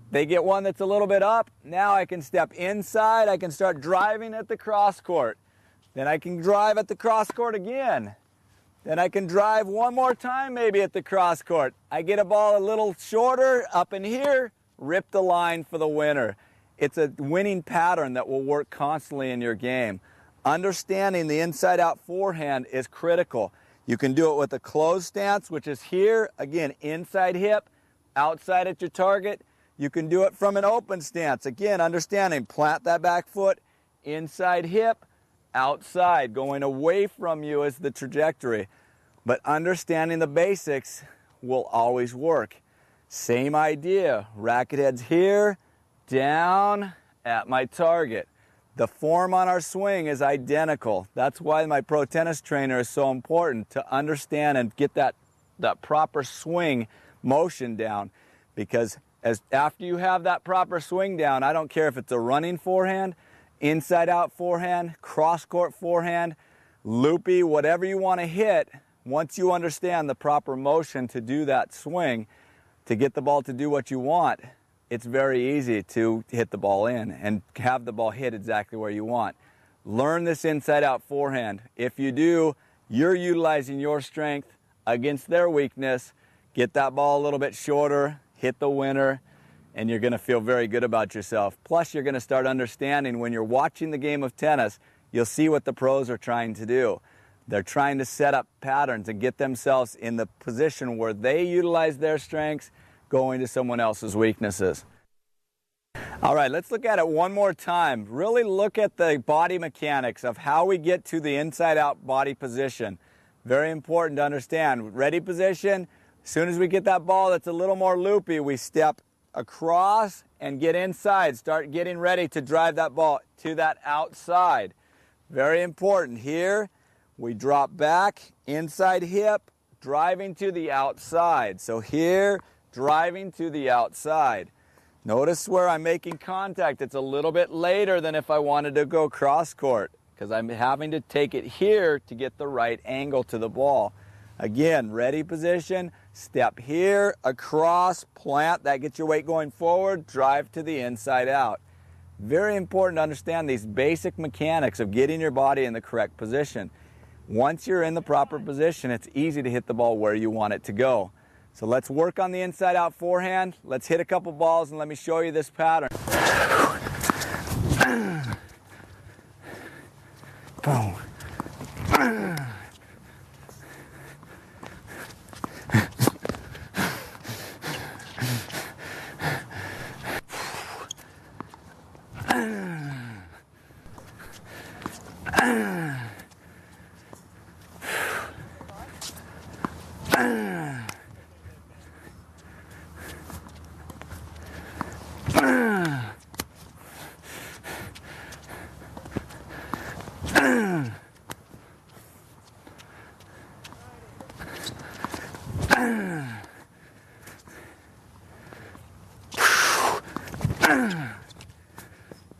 They get one that's a little bit up. Now I can step inside. I can start driving at the cross court. Then I can drive at the cross court again. Then I can drive one more time maybe at the cross court. I get a ball a little shorter up in here, rip the line for the winner. It's a winning pattern that will work constantly in your game. Understanding the inside-out forehand is critical. You can do it with a closed stance, which is here. Again, inside hip, outside at your target. You can do it from an open stance. Again, understanding, plant that back foot, inside hip, outside. Going away from you is the trajectory. But understanding the basics will always work. Same idea. Racket heads here, down at my target. The form on our swing is identical. That's why my pro tennis trainer is so important, to understand and get that proper swing motion down. Because after you have that proper swing down, I don't care if it's a running forehand, inside out forehand, cross court forehand, loopy, whatever you want to hit, once you understand the proper motion to do that swing, to get the ball to do what you want, it's very easy to hit the ball in and have the ball hit exactly where you want. Learn this inside-out forehand. If you do, you're utilizing your strength against their weakness. Get that ball a little bit shorter, hit the winner, and you're going to feel very good about yourself. Plus, you're going to start understanding when you're watching the game of tennis, you'll see what the pros are trying to do. They're trying to set up patterns and get themselves in the position where they utilize their strengths, going to someone else's weaknesses. All right, let's look at it one more time. Really look at the body mechanics of how we get to the inside-out body position. Very important to understand. Ready position, as soon as we get that ball that's a little more loopy, we step across and get inside. Start getting ready to drive that ball to that outside. Very important. Here, we drop back, inside hip, driving to the outside. So here, driving to the outside. Notice where I'm making contact. It's a little bit later than if I wanted to go cross court, because I'm having to take it here to get the right angle to the ball. Again, ready position, step here, across, plant, that gets your weight going forward, drive to the inside out. Very important to understand these basic mechanics of getting your body in the correct position. Once you're in the proper position, it's easy to hit the ball where you want it to go. So let's work on the inside out forehand. Let's hit a couple balls and let me show you this pattern. Boom.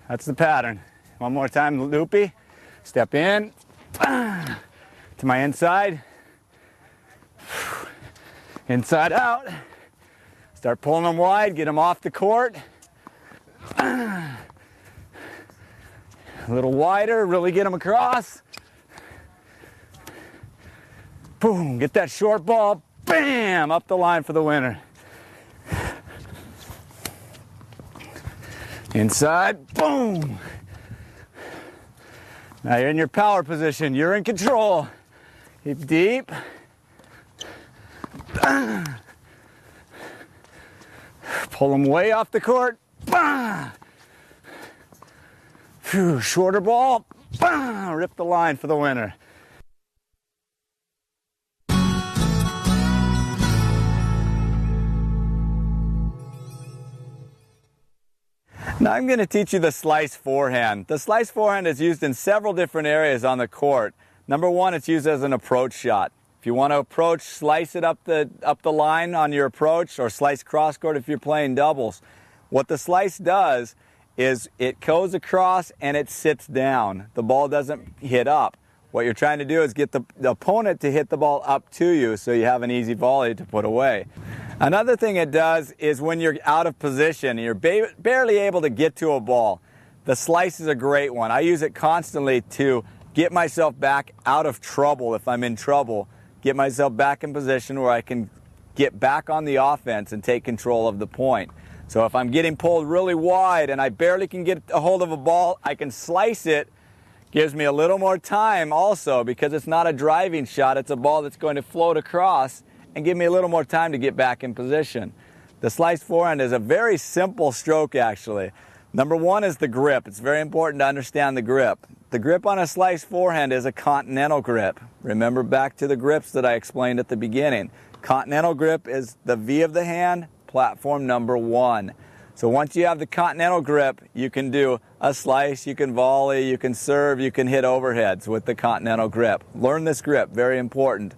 That's the pattern. One more time, loopy. Step in to my inside. Inside out. Start pulling them wide, get them off the court. A little wider, really get them across. Boom, get that short ball, bam, up the line for the winner. Inside, boom. Now you're in your power position, you're in control. Hit deep. Pull them way off the court. Phew, shorter ball. Rip the line for the winner. Now I'm going to teach you the slice forehand. The slice forehand is used in several different areas on the court. Number one, it's used as an approach shot. If you want to approach, slice it up the line on your approach, or slice cross court if you're playing doubles. What the slice does is it goes across and it sits down. The ball doesn't hit up. What you're trying to do is get the opponent to hit the ball up to you so you have an easy volley to put away. Another thing it does is when you're out of position and you're barely able to get to a ball, the slice is a great one. I use it constantly to get myself back out of trouble if I'm in trouble, get myself back in position where I can get back on the offense and take control of the point. So if I'm getting pulled really wide and I barely can get a hold of a ball, I can slice it. Gives me a little more time also because it's not a driving shot, it's a ball that's going to float across and give me a little more time to get back in position. The slice forehand is a very simple stroke actually. Number one is the grip. It's very important to understand the grip. The grip on a slice forehand is a continental grip. Remember back to the grips that I explained at the beginning. Continental grip is the V of the hand, platform number one. So once you have the continental grip, you can do a slice, you can volley, you can serve, you can hit overheads with the continental grip. Learn this grip, very important.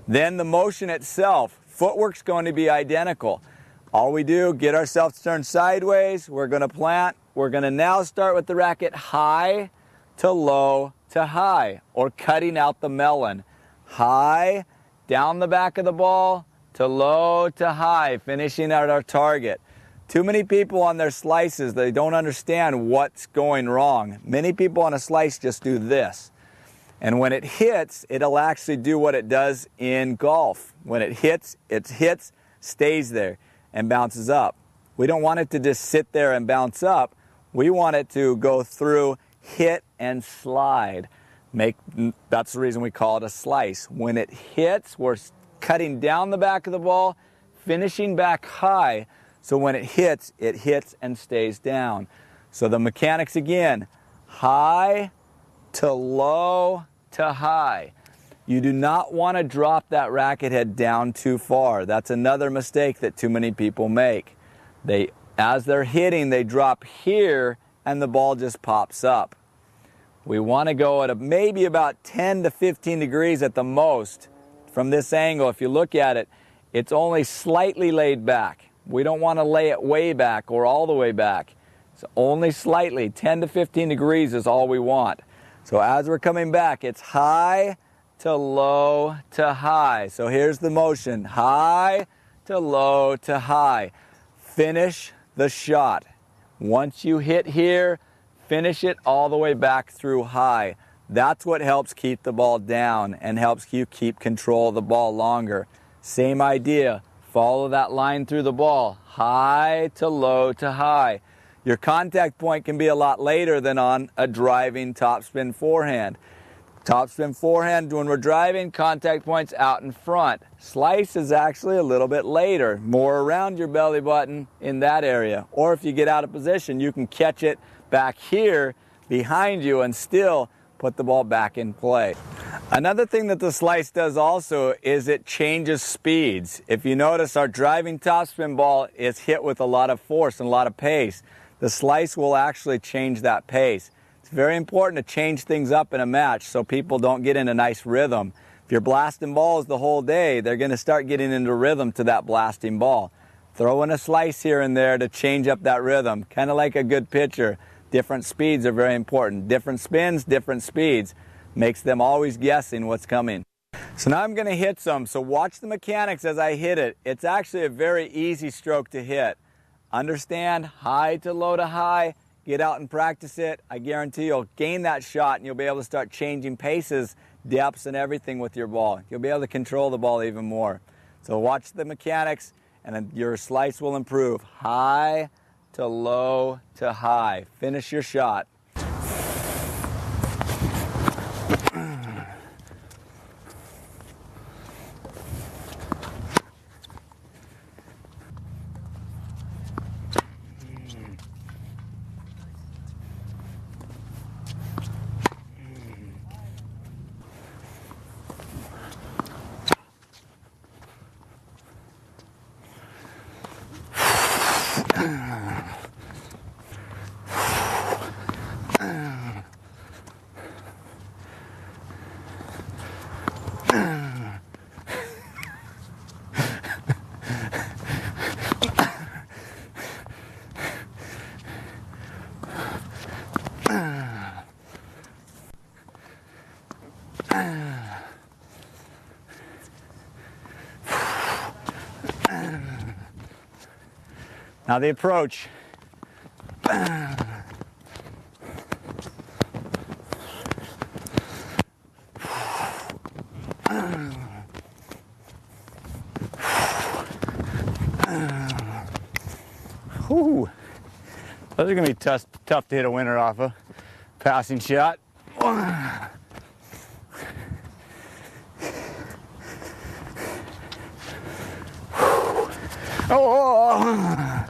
Then the motion itself, footwork's going to be identical. All we do, get ourselves turned sideways, we're going to plant, we're going to now start with the racket high to low to high, or cutting out the melon. High, down the back of the ball, to low to high, finishing at our target. Too many people on their slices, they don't understand what's going wrong. Many people on a slice just do this. And when it hits, it'll actually do what it does in golf. When it hits, stays there and bounces up. We don't want it to just sit there and bounce up. We want it to go through, hit, and slide. That's the reason we call it a slice. When it hits, we're cutting down the back of the ball, finishing back high. So when it hits and stays down. So the mechanics again, high to low to high. You do not want to drop that racket head down too far. That's another mistake that too many people make. As they're hitting, they drop here and the ball just pops up. We want to go at maybe about 10 to 15 degrees at the most. From this angle, if you look at it, it's only slightly laid back. We don't want to lay it way back or all the way back. So only slightly, 10 to 15 degrees is all we want. So as we're coming back, it's high to low to high. So here's the motion, high to low to high. Finish the shot. Once you hit here, finish it all the way back through high. That's what helps keep the ball down and helps you keep control of the ball longer. Same idea, follow that line through the ball, high to low to high. Your contact point can be a lot later than on a driving topspin forehand. Topspin forehand, when we're driving, contact point's out in front. Slice is actually a little bit later, more around your belly button in that area. Or if you get out of position, you can catch it back here behind you and still put the ball back in play. Another thing that the slice does also is it changes speeds. If you notice, our driving topspin ball is hit with a lot of force and a lot of pace. The slice will actually change that pace. It's very important to change things up in a match so people don't get in a nice rhythm. If you're blasting balls the whole day, they're going to start getting into rhythm to that blasting ball. Throw in a slice here and there to change up that rhythm, kind of like a good pitcher. Different speeds are very important. Different spins, different speeds. Makes them always guessing what's coming. So now I'm going to hit some, so watch the mechanics as I hit it. It's actually a very easy stroke to hit. Understand, high to low to high. Get out and practice it. I guarantee you'll gain that shot and you'll be able to start changing paces, depths, and everything with your ball. You'll be able to control the ball even more. So watch the mechanics and then your slice will improve. High to low to high. Finish your shot. Now the approach. Whew. Those are going to be tough to hit a winner off a passing shot. Oh!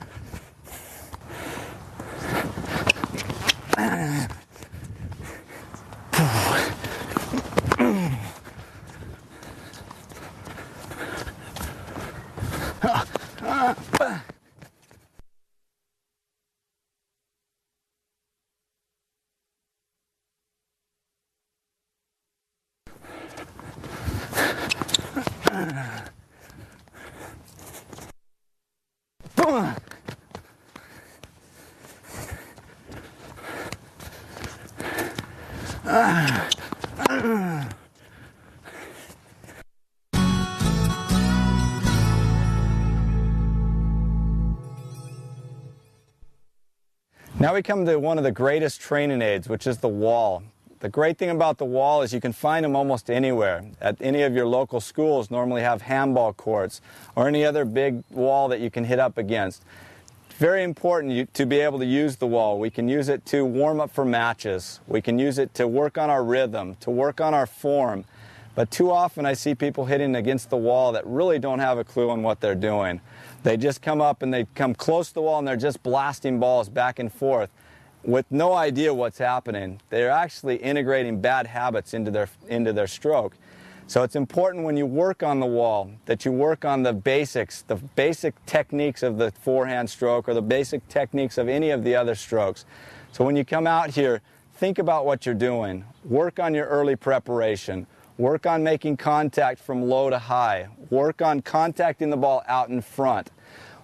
Now we come to one of the greatest training aids, which is the wall. The great thing about the wall is you can find them almost anywhere. At any of your local schools normally have handball courts or any other big wall that you can hit up against. Very important to be able to use the wall. We can use it to warm up for matches. We can use it to work on our rhythm, to work on our form. But too often I see people hitting against the wall that really don't have a clue on what they're doing. They just come up and they come close to the wall and they're just blasting balls back and forth with no idea what's happening. They're actually integrating bad habits into their stroke. So it's important when you work on the wall that you work on the basics, the basic techniques of the forehand stroke or the basic techniques of any of the other strokes. So when you come out here, think about what you're doing. Work on your early preparation. Work on making contact from low to high. Work on contacting the ball out in front.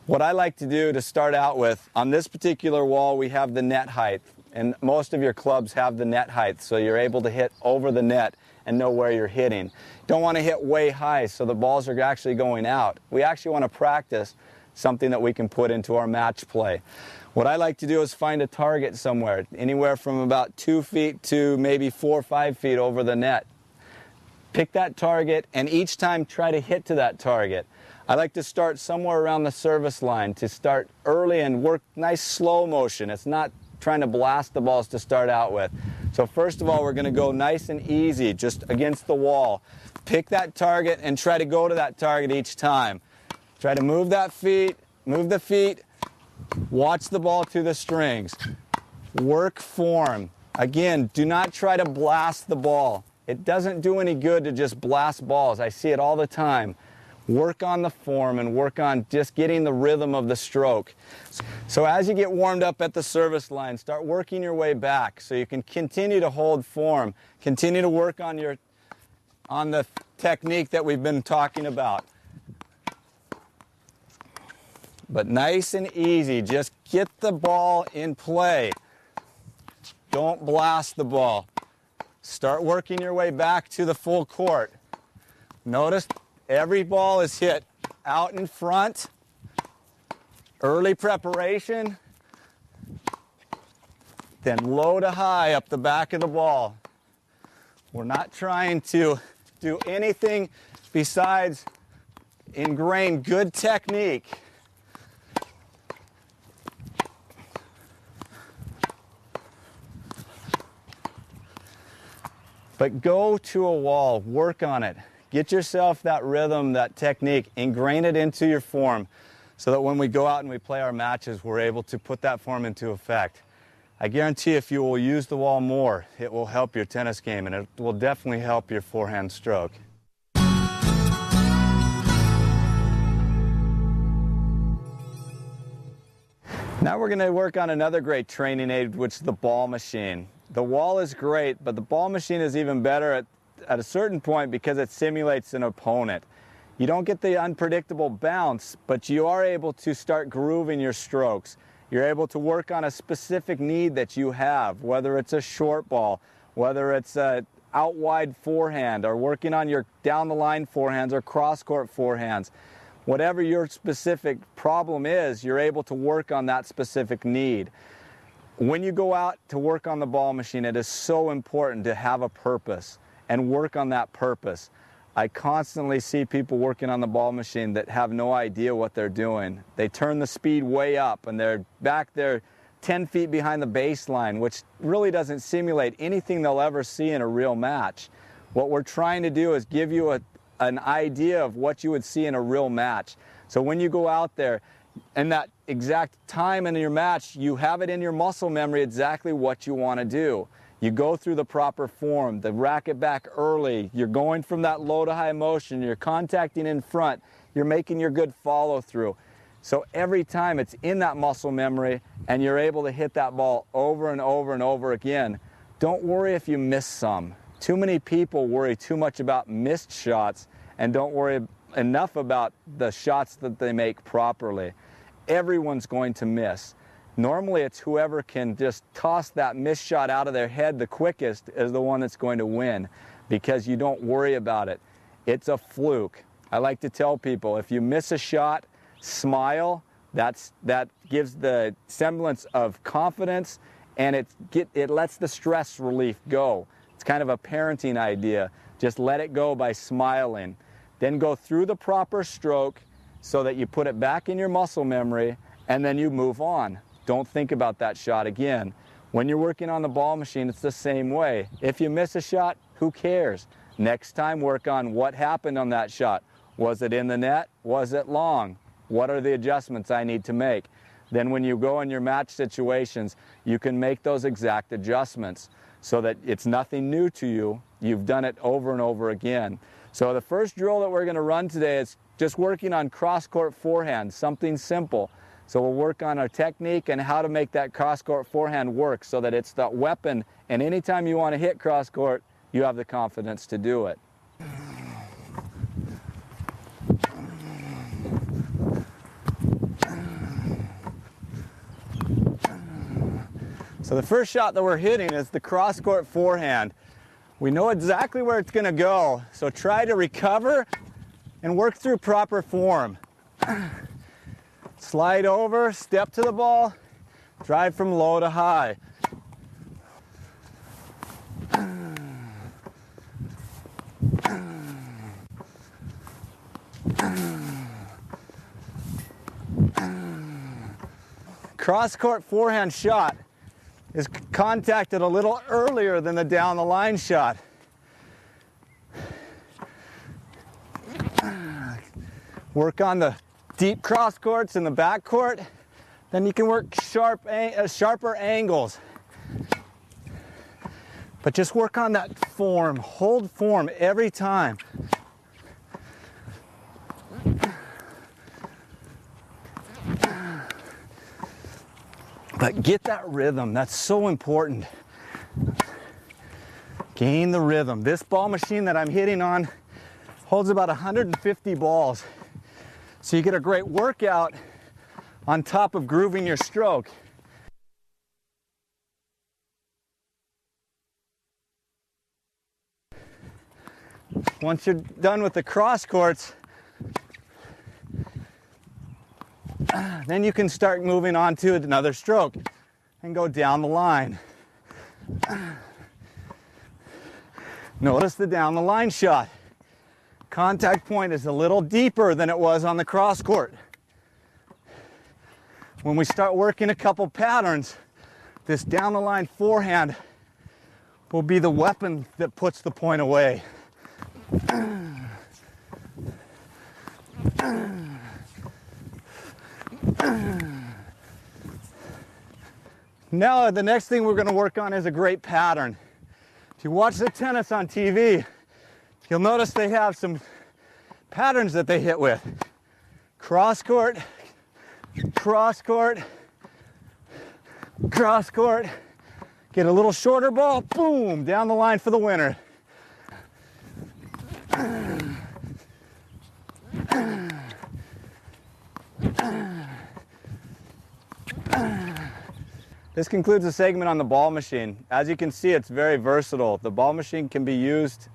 What I like to do to start out with, on this particular wall we have the net height, and most of your clubs have the net height, so you're able to hit over the net and know where you're hitting. Don't want to hit way high so the balls are actually going out. We actually want to practice something that we can put into our match play. What I like to do is find a target somewhere, anywhere from about 2 feet to maybe 4 or 5 feet over the net. Pick that target and each time try to hit to that target. I like to start somewhere around the service line to start early and work nice slow motion. It's not trying to blast the balls to start out with. So first of all, we're going to go nice and easy, just against the wall. Pick that target and try to go to that target each time. Try to move that feet, move the feet, watch the ball to the strings. Work form. Again, do not try to blast the ball. It doesn't do any good to just blast balls. I see it all the time. Work on the form and work on just getting the rhythm of the stroke. So as you get warmed up at the service line, start working your way back so you can continue to hold form, continue to work on the technique that we've been talking about. But nice and easy, just get the ball in play. Don't blast the ball. Start working your way back to the full court. Notice every ball is hit out in front. Early preparation. Then low to high up the back of the ball. We're not trying to do anything besides ingrain good technique. But go to a wall, work on it. Get yourself that rhythm, that technique, ingrain it into your form so that when we go out and we play our matches, we're able to put that form into effect. I guarantee if you will use the wall more, it will help your tennis game and it will definitely help your forehand stroke. Now we're going to work on another great training aid, which is the ball machine. The wall is great, but the ball machine is even better at a certain point because it simulates an opponent. You don't get the unpredictable bounce, but you are able to start grooving your strokes. You're able to work on a specific need that you have, whether it's a short ball, whether it's a out wide forehand, or working on your down the line forehands or cross court forehands. Whatever your specific problem is, you're able to work on that specific need. When you go out to work on the ball machine, it is so important to have a purpose and work on that purpose. I constantly see people working on the ball machine that have no idea what they're doing. They turn the speed way up and they're back there 10 feet behind the baseline, which really doesn't simulate anything they'll ever see in a real match. What we're trying to do is give you an idea of what you would see in a real match. So when you go out there, and that exact time in your match, you have it in your muscle memory exactly what you want to do. You go through the proper form, the racket back early, you're going from that low to high motion, you're contacting in front, you're making your good follow through. So every time it's in that muscle memory and you're able to hit that ball over and over and over again. Don't worry if you miss some. Too many people worry too much about missed shots and don't worry enough about the shots that they make properly. Everyone's going to miss. Normally it's whoever can just toss that missed shot out of their head the quickest is the one that's going to win because you don't worry about it. It's a fluke. I like to tell people if you miss a shot, smile. That gives the semblance of confidence and it lets the stress relief go. It's kind of a parenting idea. Just let it go by smiling. Then go through the proper stroke so that you put it back in your muscle memory and then you move on. Don't think about that shot again. When you're working on the ball machine, it's the same way. If you miss a shot, who cares? Next time, work on what happened on that shot. Was it in the net? Was it long? What are the adjustments I need to make? Then when you go in your match situations, you can make those exact adjustments so that it's nothing new to you. You've done it over and over again. So the first drill that we're going to run today is just working on cross-court forehand, something simple. So we'll work on our technique and how to make that cross-court forehand work so that it's that weapon, and anytime you want to hit cross-court, you have the confidence to do it. So the first shot that we're hitting is the cross-court forehand. We know exactly where it's going to go, so try to recover and work through proper form. Slide over, step to the ball, drive from low to high. Cross-court forehand shot is contacted a little earlier than the down the line shot. Work on the deep cross courts in the back court, then you can work sharper angles. But just work on that form, hold form every time. But get that rhythm, that's so important. Gain the rhythm. This ball machine that I'm hitting on holds about 150 balls. So you get a great workout on top of grooving your stroke. Once you're done with the cross courts, then you can start moving on to another stroke and go down the line. Notice the down the line shot. Contact point is a little deeper than it was on the cross court. When we start working a couple patterns, this down the line forehand will be the weapon that puts the point away. Now the next thing we're going to work on is a great pattern. If you watch the tennis on TV, you'll notice they have some patterns that they hit with. Cross court, cross court, cross court. Get a little shorter ball, boom, down the line for the winner. This concludes the segment on the ball machine. As you can see, it's very versatile. The ball machine can be used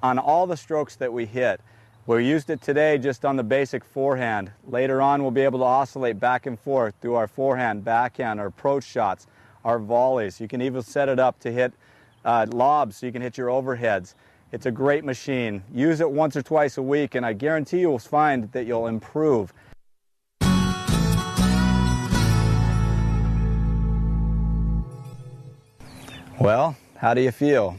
on all the strokes that we hit. We used it today just on the basic forehand. Later on, we'll be able to oscillate back and forth through our forehand, backhand, our approach shots, our volleys. You can even set it up to hit lobs so you can hit your overheads. It's a great machine. Use it once or twice a week, and I guarantee you'll find that you'll improve. Well, how do you feel?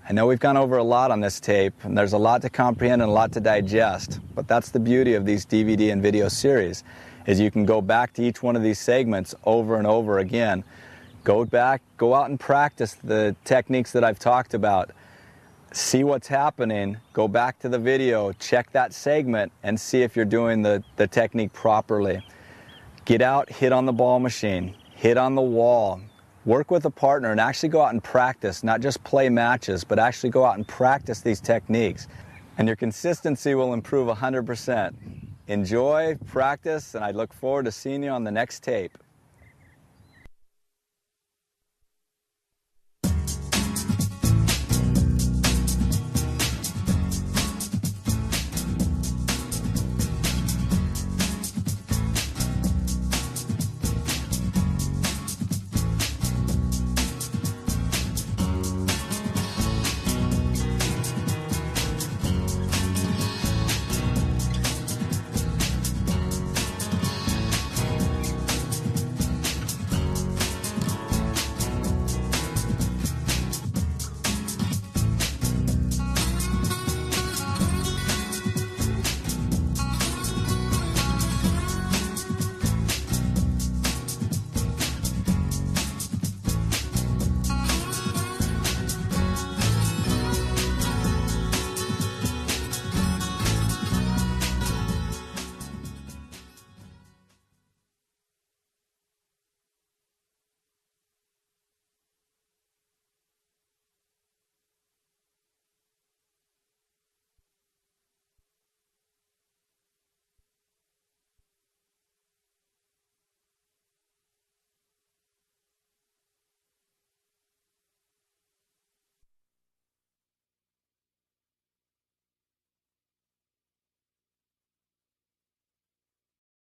I know we've gone over a lot on this tape, and there's a lot to comprehend and a lot to digest, but that's the beauty of these DVD and video series, is you can go back to each one of these segments over and over again. Go back, go out and practice the techniques that I've talked about. See what's happening, go back to the video, check that segment, and see if you're doing the technique properly. Get out, hit on the ball machine, hit on the wall. Work with a partner and actually go out and practice, not just play matches, but actually go out and practice these techniques. And your consistency will improve 100%. Enjoy, practice, and I look forward to seeing you on the next tape.